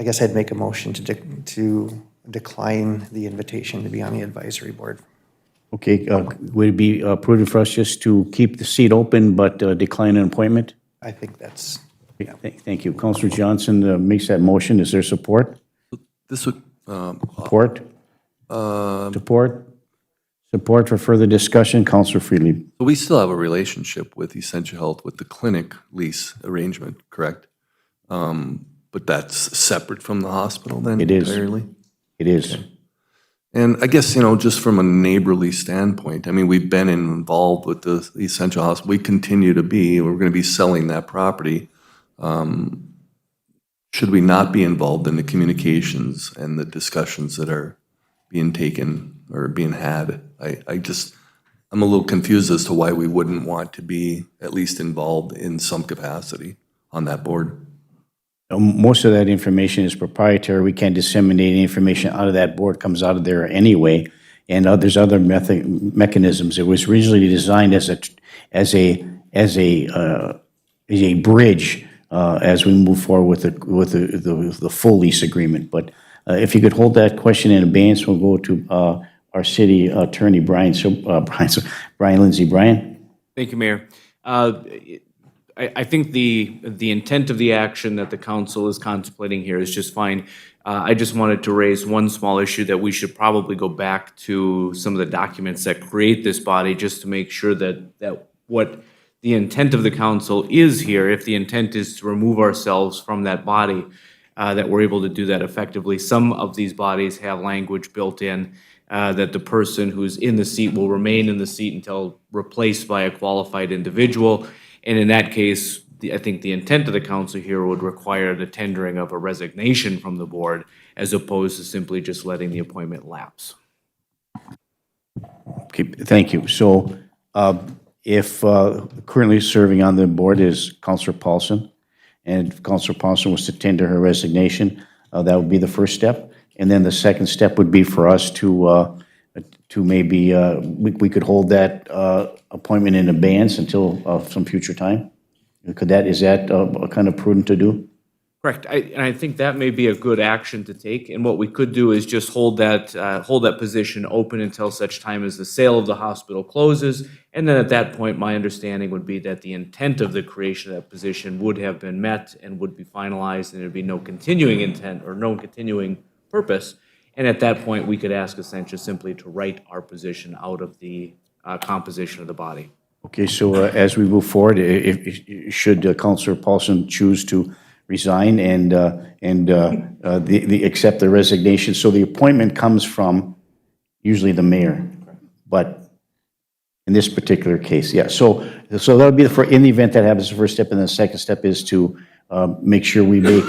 E: guess I'd make a motion to decline the invitation to be on the advisory board.
A: Okay, would it be prudent for us just to keep the seat open but decline an appointment?
E: I think that's,
A: Thank you. Counselor Johnson makes that motion. Is there support?
G: This would,
A: Support? Support? Support for further discussion? Counselor Freely.
G: so we still have a relationship with Essential Health with the clinic lease arrangement, correct? But that's separate from the hospital then?
A: It is.
G: Entirely?
A: It is.
G: And I guess, just from a neighborly standpoint, I mean, we've been involved with the Essential Hospital. We continue to be, we're going to be selling that property. Should we not be involved in the communications and the discussions that are being taken or being had? I'm a little confused as to why we wouldn't want to be at least involved in some capacity on that board.
A: Most of that information is proprietary. We can't disseminate any information out of that board, comes out of there anyway. And there's other mechanisms. It was originally designed as a bridge as we move forward with the full lease agreement. But if you could hold that question in abeyance, we'll go to our city attorney, Brian Lindsay. Brian?
K: Thank you, Mayor. I think the intent of the action that the council is contemplating here is just fine. I just wanted to raise one small issue that we should probably go back to some of the documents that create this body just to make sure that what the intent of the council is here, if the intent is to remove ourselves from that body, that we're able to do that effectively. Some of these bodies have language built in that the person who's in the seat will remain in the seat until replaced by a qualified individual. And in that case, I think the intent of the council here would require the tendering of a resignation from the board as opposed to simply just letting the appointment lapse.
A: Okay, thank you. So if currently serving on the board is Counselor Paulson, and if Counselor Paulson was to tender her resignation, that would be the first step. And then the second step would be for us to maybe, we could hold that appointment in abeyance until some future time? Is that kind of prudent to do?
K: Correct. And I think that may be a good action to take. And what we could do is just hold that position open until such time as the sale of the hospital closes. And then at that point, my understanding would be that the intent of the creation of that position would have been met and would be finalized, and there'd be no continuing intent or no continuing purpose. And at that point, we could ask Essentia simply to write our position out of the composition of the body.
A: Okay, so as we move forward, should Counselor Paulson choose to resign and accept the resignation, so the appointment comes from usually the mayor, but in this particular case, yeah. So that would be in the event that happens, the first step, and the second step is to make sure we make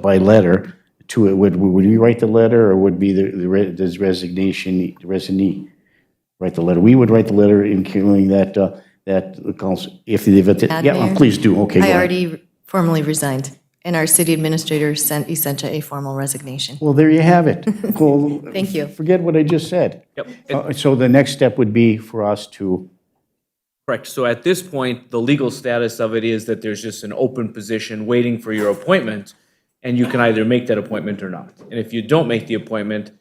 A: by letter to it. Would we write the letter, or would be the resignee write the letter? We would write the letter including that council, if the event,
H: Add,
A: yeah,
H: Mayor?
A: please do, okay. go
H: I
A: ahead.
H: already formally resigned, and our city administrator sent Essentia a formal resignation.
A: Well, there you have it. Well,
H: Thank you.
A: forget what I just said.
K: Yep.
A: So the next step would be for us to,
K: Correct. So at this point, the legal status of it is that there's just an open position waiting for your appointment, and you can either make that appointment or not. And if you don't make the appointment,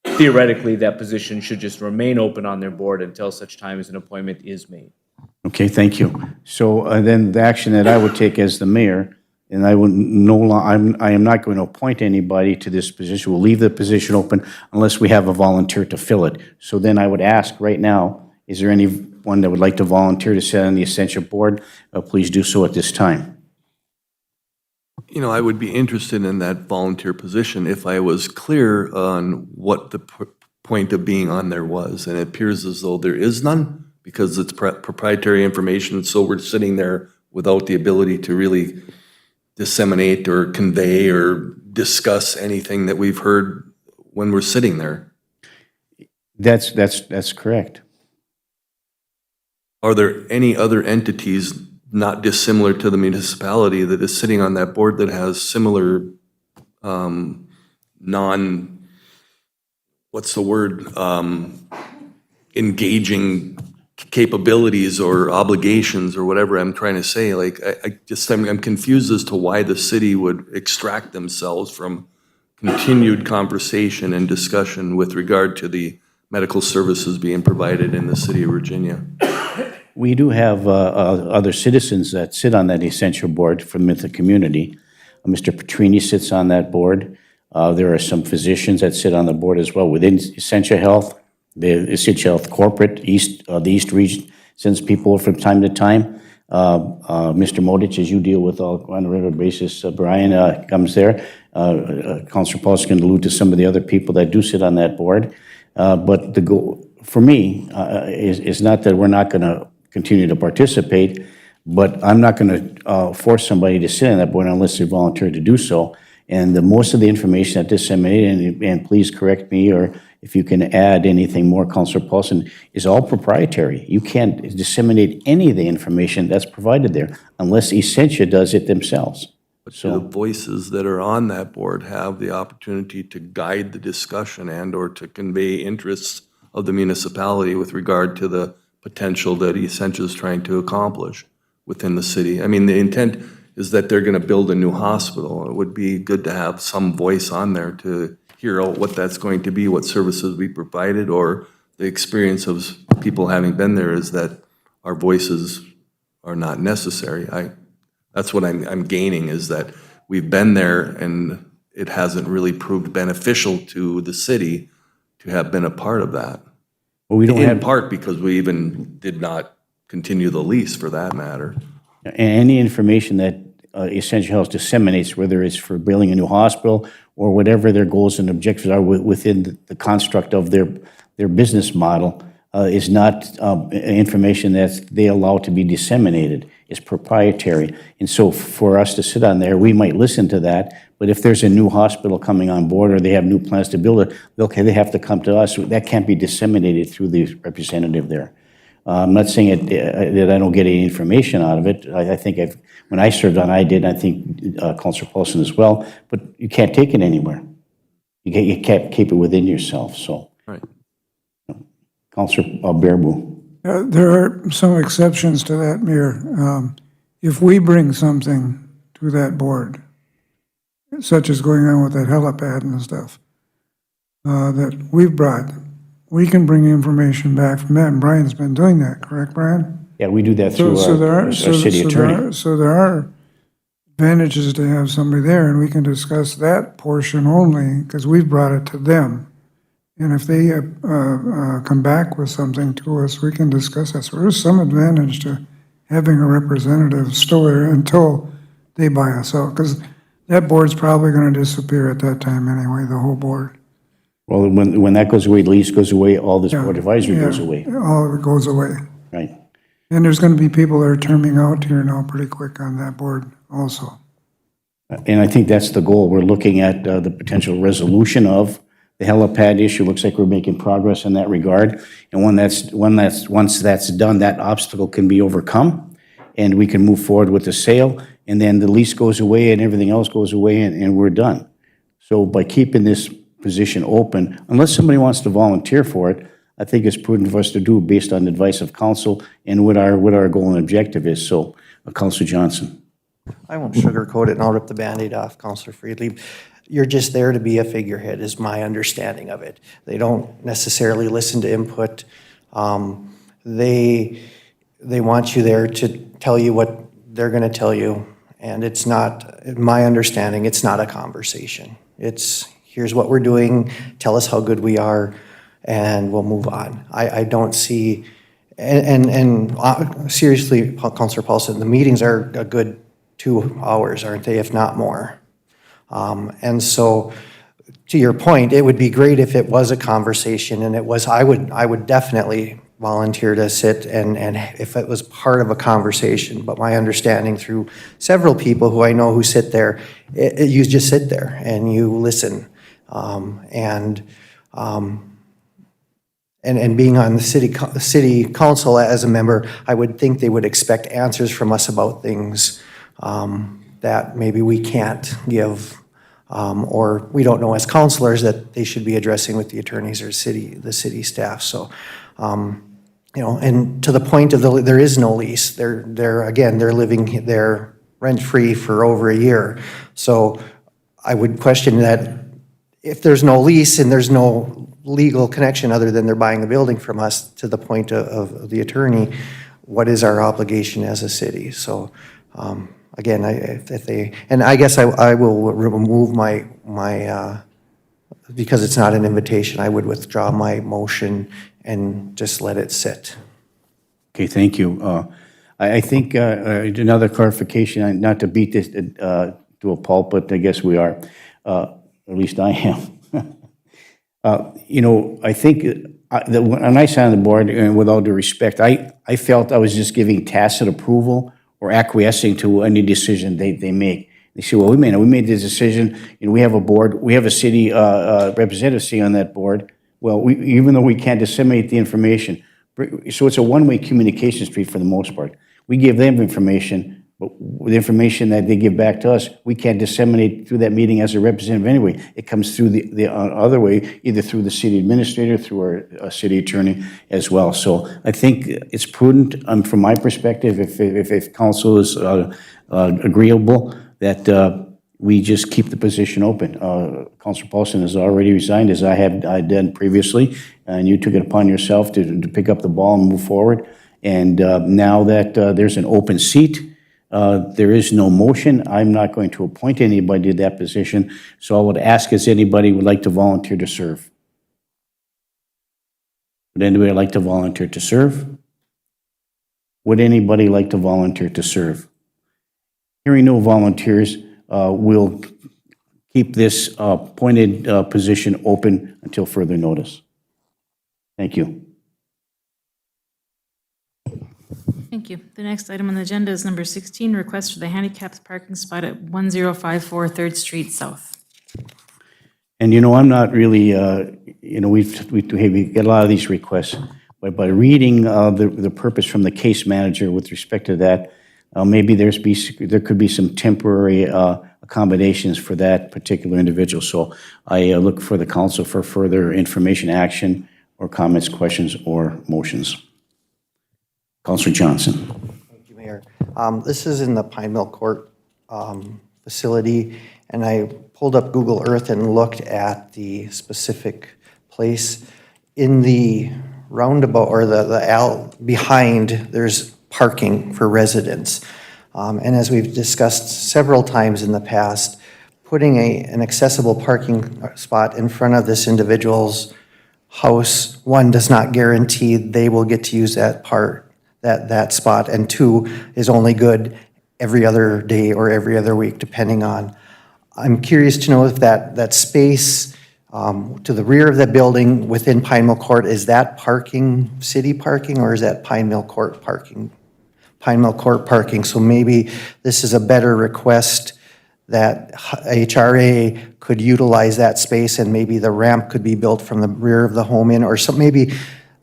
K: theoretically, that position should just remain open on their board until such time as an appointment is made.
A: okay, thank you. So then the action that I would take as the mayor, and I will I am not going to appoint anybody to this position. We'll leave the position open unless we have a volunteer to fill it. So then I would ask right now, is there anyone that would like to volunteer to sit on the Essentia board? Please do so at this time.
G: You know, I would be interested in that volunteer position if I was clear on what the point of being on there was. And it appears as though there is none because it's proprietary information. So we're sitting there without the ability to really disseminate or convey or discuss anything that we've heard when we're sitting there.
A: That's correct.
G: Are there any other entities not dissimilar to the municipality that is sitting on that board that has similar engaging capabilities or obligations or whatever I'm trying to say? Like, I'm confused as to why the city would extract themselves from continued conversation and discussion with regard to the medical services being provided in the city of Virginia.
A: We do have other citizens that sit on that Essentia board from the community. Mr. Petrini sits on that board. There are some physicians that sit on the board as well within Essentia Health. The Essentia Health corporate, the East region, sends people from time to time. Mr. Modich, as you deal with on a regular basis, Brian comes there. Councilor Paulson can allude to some of the other people that do sit on that board. But the goal, for me, is not that we're not going to continue to participate, but I'm not going to force somebody to sit on that board unless they volunteer to do so. And most of the information that disseminated, and please correct me, or if you can add anything more, Councilor Paulson, is all proprietary. You can't disseminate any of the information that's provided there unless Essentia does it themselves.
G: Do the voices that are on that board have the opportunity to guide the discussion and/or to convey interests of the municipality with regard to the potential that Essentia is trying to accomplish within the city? I mean, the intent is that they're going to build a new hospital. It would be good to have some voice on there to hear out what that's going to be, what services we provided, or the experience of people having been there is that our voices are not necessary. That's what I'm gaining, is that we've been there and it hasn't really proved beneficial to the city to have been a part of that.
A: Well, we don't
G: In
A: have
G: part because we even did not continue the lease for that matter.
A: any information that Essentia Health disseminates, whether it's for building a new hospital or whatever their goals and objectives are within the construct of their business model, is not information that they allow to be disseminated. It's proprietary. And so for us to sit on there, we might listen to that, but if there's a new hospital coming on board or they have new plans to build it, okay, they have to come to us. That can't be disseminated through the representative there. I'm not saying that I don't get any information out of it. I think when I served on, I did, and I think Councilor Paulson as well, but you can't take it anywhere. You can't keep it within yourself, so.
G: Right.
A: Councilor Bearable.
F: There are some exceptions to that, Mayor. If we bring something to that board, such as going on with that helipad and stuff, that we've brought, we can bring information back from that, and Brian's been doing that, correct, Brian?
A: Yeah, we do that through our city attorney.
F: So there are advantage is to have somebody there, and we can discuss that portion only, because we've brought it to them. And if they come back with something to us, we can discuss that. So there's some advantage to having a representative still there until they buy us out, because that board's probably going to disappear at that time anyway, the whole board.
A: Well, when that goes away, the lease goes away, all this board advisory
F: Yeah,
A: goes away,
F: all of it goes away.
A: right?
F: And there's going to be people that are turning out here now pretty quick on that board also.
A: And I think that's the goal. We're looking at the potential resolution of the helipad issue. Looks like we're making progress in that regard. And once that's done, that obstacle can be overcome, and we can move forward with the sale, and then the lease goes away and everything else goes away, and we're done. So by keeping this position open, unless somebody wants to volunteer for it, I think it's prudent for us to do based on the advice of council and what our goal and objective is. So, Councilor Johnson.
E: I won't sugarcoat it, and I'll rip the Band-Aid off, Counselor Friedli. You're just there to be a figurehead, is my understanding of it. They don't necessarily listen to input. They want you there to tell you what they're going to tell you, and it's not, in my understanding, it's not a conversation. It's, here's what we're doing, tell us how good we are, and we'll move on. I don't see, and seriously, Councilor Paulson, the meetings are a good 2 hours, aren't they, if not more? And so, to your point, it would be great if it was a conversation, and it was, I would definitely volunteer to sit and if it was part of a conversation, but my understanding through several people who I know who sit there, you just sit there and you listen. And being on the city council as a member, I would think they would expect answers from us about things that maybe we can't give, or we don't know as councilors that they should be addressing with the attorneys or the city staff. So, you know, and to the point of there is no lease. They're living there rent-free for over a year. So I would question that if there's no lease and there's no legal connection other than they're buying the building from us, to the point of the attorney, what is our obligation as a city? So, again, I guess I will remove my because it's not an invitation, I would withdraw my motion and just let it sit.
A: Okay, thank you. I think another clarification, not to beat this to a pulp, but I guess we are, at least I am. You know, I think when I sat on the board, and with all due respect, I felt I was just giving tacit approval or acquiescing to any decision they make. They say, well, we made this decision, and we have a board, we have a city representative sitting on that board. Well, even though we can't disseminate the information, so it's a one-way communication street for the most part. We give them information, but the information that they give back to us, we can't disseminate through that meeting as a representative anyway. It comes through the other way, either through the city administrator, through our city attorney as well. So I think it's prudent, from my perspective, if council is agreeable, that we just keep the position open. Councilor Paulson has already resigned, as I done previously, and you took it upon yourself to pick up the ball and move forward. And now that there's an open seat, there is no motion. I'm not going to appoint anybody to that position, so I would ask if anybody would like to volunteer to serve. Would anybody like to volunteer to serve? Would anybody like to volunteer to serve? Hearing no volunteers, we'll keep this appointed position open until further notice. Thank you.
B: Thank you. The next item on the agenda is number 16, request for the handicapped parking spot at 1054 3rd Street South.
A: And you know, I'm not really, you know, we get a lot of these requests, but by reading the purpose from the case manager with respect to that, maybe there could be some temporary accommodations for that particular individual. So I look for the council for further information, action, or comments, questions, or motions. Councilor Johnson.
E: Thank you, Mayor. This is in the Pine Mill Court facility, and I pulled up Google Earth and looked at the specific place. In the roundabout, or the alley behind, there's parking for residents. And as we've discussed several times in the past, putting an accessible parking spot in front of this individual's house, one, does not guarantee they will get to use that spot, and two, is only good every other day or every other week, depending on. I'm curious to know if that space to the rear of the building within Pine Mill Court, is that parking, city parking, or is that Pine Mill Court parking? Pine Mill Court parking, so maybe this is a better request that HRA could utilize that space, and maybe the ramp could be built from the rear of the home in, or some, maybe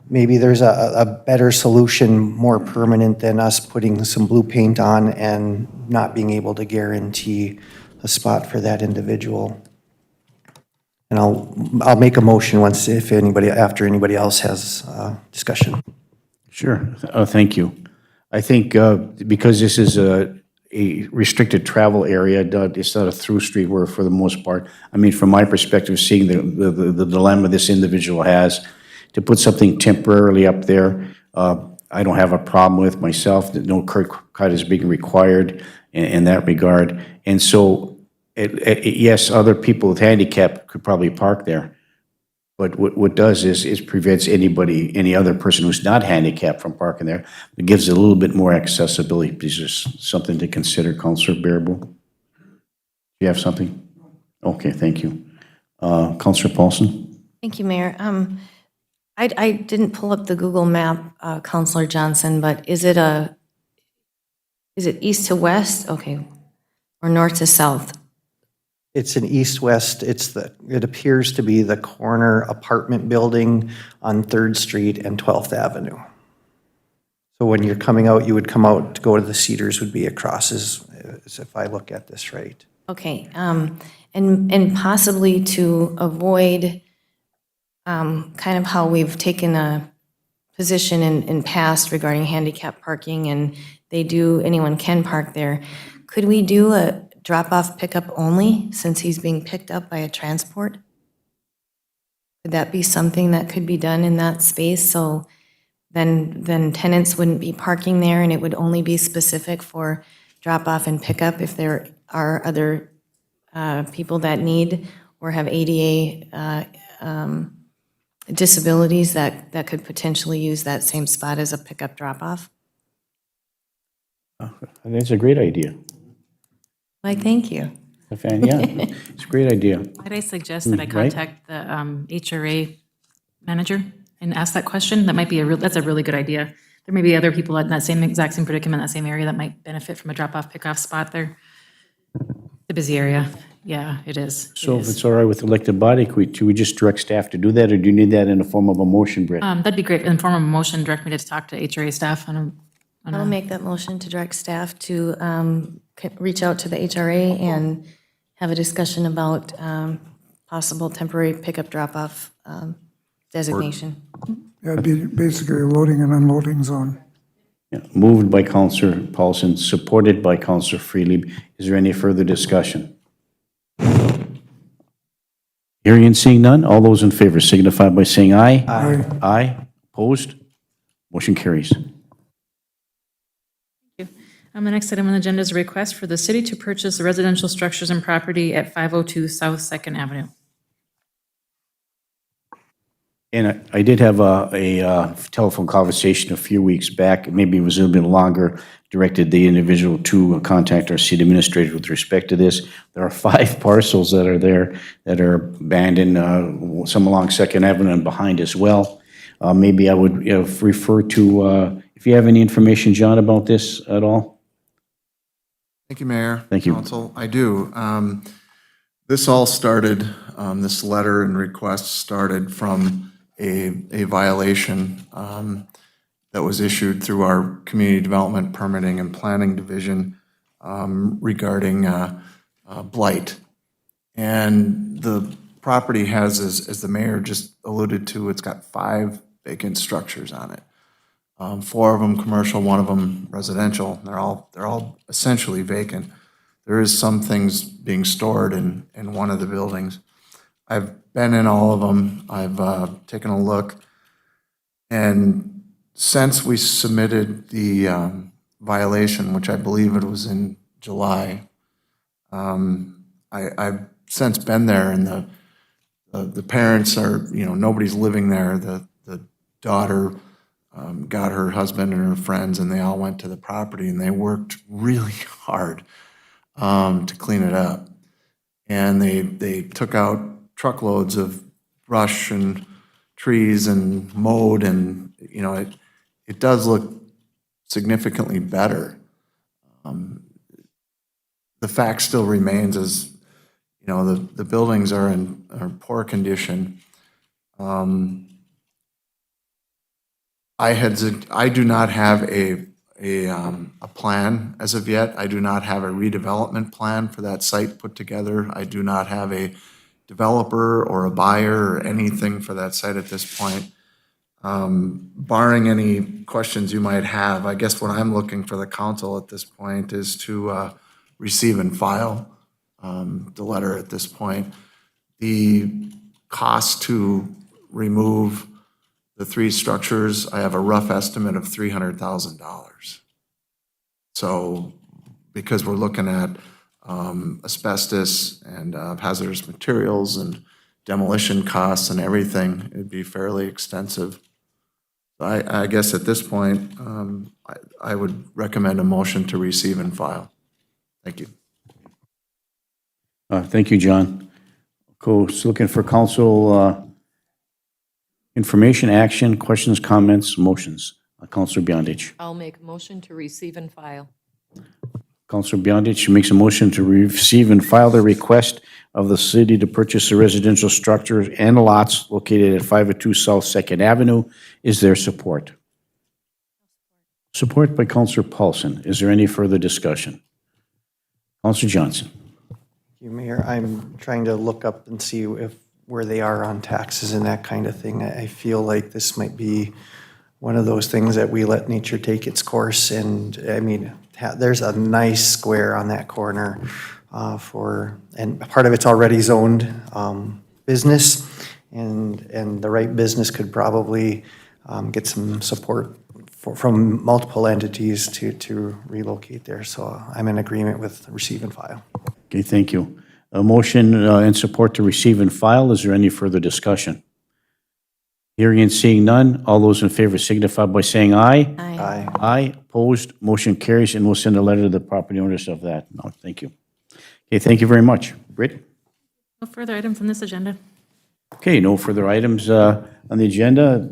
E: there's a better solution, more permanent than us putting some blue paint on and not being able to guarantee a spot for that individual. And I'll make a motion once, after anybody else has discussion.
A: Sure. Thank you. I think because this is a restricted travel area, it's not a through street where, for the most part, I mean, from my perspective, seeing the dilemma this individual has, to put something temporarily up there, I don't have a problem with myself, that no curb cut is being required in that regard. And so, yes, other people with handicap could probably park there. But what does is prevents any other person who's not handicapped from parking there. It gives it a little bit more accessibility. Is there something to consider, Councillor Bearable? Do you have something? Okay, thank you. Councillor Paulson?
H: Thank you, Mayor. I didn't pull up the Google map, Counselor Johnson, but is it east to west? Okay. Or north to south?
E: It's an east-west, it appears to be the corner apartment building on 3rd Street and 12th Avenue. So when you're coming out, you would come out to go to the Cedars, would be across, as if I look at this right.
H: Okay, and possibly to avoid kind of how we've taken a position in past regarding handicap parking, and anyone can park there. Could we do a drop-off pickup only, since he's being picked up by a transport? Could that be something that could be done in that space, so then tenants wouldn't be parking there, and it would only be specific for drop-off and pickup if there are other people that need or have ADA disabilities that could potentially use that same spot as a pickup drop-off?
A: That's a great idea.
H: Why, thank you.
A: Yeah, it's a great idea.
B: Might I suggest that I
A: Right.
B: contact the HRA manager and ask that question? That might be that's a really good idea. There may be other people in that exact same predicament, that same area, that might benefit from a drop-off, pickoff spot there. It's a busy area. Yeah, it is.
A: So if it's all right with the elected body, do we just direct staff to do that, or do you need that in the form of a motion, Brett?
B: That'd be great. In form of a motion, direct me to talk to HRA staff
H: I'll make that motion to direct staff to reach out to the HRA and have a discussion about possible temporary pickup drop-off designation.
F: Yeah, it'd be basically a loading and unloading zone.
A: Yeah. Moved by Councillor Paulson, supported by Councillor Freely. Is there any further discussion? Hearing and seeing none, all those in favor signify by saying aye.
F: Aye.
A: Aye. Opposed? Motion carries.
B: The next item on the agenda is a request for the city to purchase residential structures and property at 502 South 2nd Avenue.
A: And I did have a telephone conversation a few weeks back, maybe it was a little bit longer, directed the individual to contact our city administrator with respect to this. There are 5 parcels that are there that are abandoned, some along 2nd Avenue and behind as well. Maybe I would refer to, if you have any information, John, about this at all?
N: Thank you, Mayor.
A: Thank you.
N: Council, I do. This all started, this letter and request started from a violation that was issued through our Community Development Permitting and Planning Division regarding blight. And the property has, as the mayor just alluded to, it's got 5 vacant structures on it. 4 of them commercial, 1 of them residential. They're all essentially vacant. There is some things being stored in one of the buildings. I've been in all of them. I've taken a look. And since we submitted the violation, which I believe it was in July. I've since been there, and the parents are, nobody's living there. The daughter got her husband and her friends, and they all went to the property, and they worked really hard to clean it up. And they took out truckloads of brush and trees and mowed, and, it does look significantly better. The fact still remains is, the buildings are in poor condition. I do not have a plan as of yet. I do not have a redevelopment plan for that site put together. I do not have a developer or a buyer or anything for that site at this point. Barring any questions you might have, I guess what I'm looking for the council at this point is to receive and file the letter at this point. The cost to remove the three structures, I have a rough estimate of $300,000. So, because we're looking at asbestos and hazardous materials and demolition costs and everything, it'd be fairly extensive. I guess at this point, I would recommend a motion to receive and file. Thank you.
A: Thank you, John. Coast looking for council information, action, questions, comments, motions. Councilor Beyondich.
L: I'll make a motion to receive and file.
A: Councilor Beyondich makes a motion to receive and file the request of the city to purchase a residential structure and lots located at 502 South 2nd Avenue. Is there support? Support by Councilor Paulson. Is there any further discussion? Councilor Johnson.
E: You, Mayor, I'm trying to look up and see where they are on taxes and that kind of thing. I feel like this might be one of those things that we let nature take its course. And I mean, there's a nice square on that corner and part of it's already zoned business, and the right business could probably get some support from multiple entities to relocate there. So I'm in agreement with receive and file.
A: Okay, thank you. A motion and support to receive and file. Is there any further discussion? Hearing and seeing none, all those in favor signify by saying aye.
E: Aye.
A: Aye, opposed, motion carries, and we'll send a letter to the property owners of that. No, thank you. Okay, thank you very much. Britt?
B: No further items on this agenda.
A: Okay, no further items on the agenda.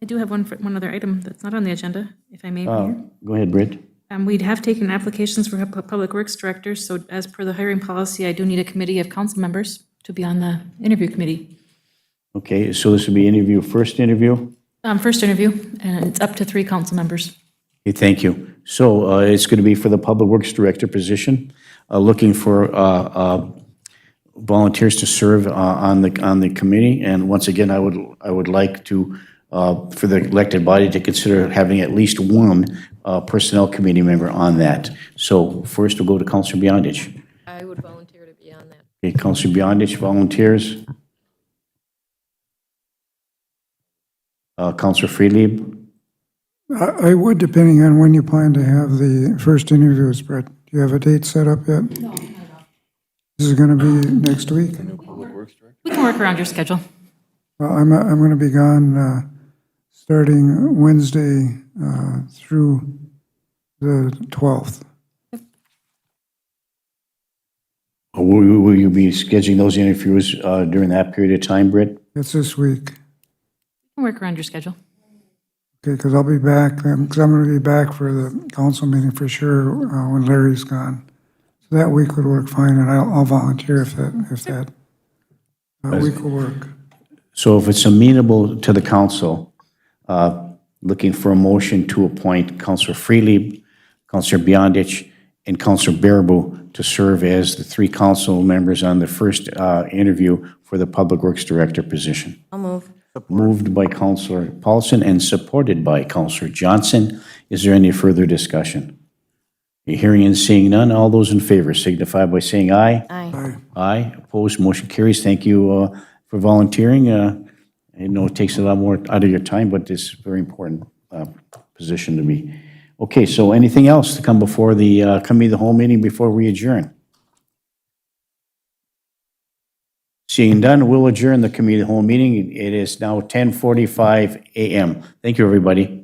B: I do have one other item that's not on the agenda, if I may, Mayor.
A: Go ahead, Britt.
B: We have taken applications for Public Works Director, so as per the hiring policy, I do need a committee of council members to be on the interview committee.
A: Okay, so this will be first interview?
B: First interview, and it's up to 3 council members.
A: Okay, thank you. So it's going to be for the Public Works Director position, looking for volunteers to serve on the committee. And once again, I would like to, for the elected body to consider having at least one personnel committee member on that. So first we'll go to Councilor Beyondich.
L: I would volunteer to be on that.
A: Okay, Councilor Beyondich volunteers. Councilor Freelieb.
F: I would, depending on when you plan to have the first interviews, Brett. Do you have a date set up yet? No, not at all. This is going to be next week?
B: We can work around your schedule.
F: Well, I'm going to be gone starting Wednesday through the 12th.
A: Will you be scheduling those interviews during that period of time, Britt?
F: It's this week.
B: We can work around your schedule.
F: Okay, because I'll be back, because I'm going to be back for the council meeting for sure when Larry's gone. So that week would work fine, and I'll volunteer if that week will work.
A: So if it's amenable to the council, looking for a motion to appoint Councilor Freelieb, Councilor Beyondich, and Councilor Baraboo to serve as the 3 council members on the first interview for the Public Works Director position.
H: I'll move.
A: Moved by Councilor Paulson and supported by Councilor Johnson. Is there any further discussion? Hearing and seeing none, all those in favor signify by saying aye.
H: Aye.
A: Aye, opposed, motion carries. Thank you for volunteering. I know it takes a lot more out of your time, but it's a very important position to be Okay, so anything else to come before the committee of the whole meeting before we adjourn? Seeing done, we'll adjourn the committee of the whole meeting. It is now 10:45 a.m. Thank you, everybody.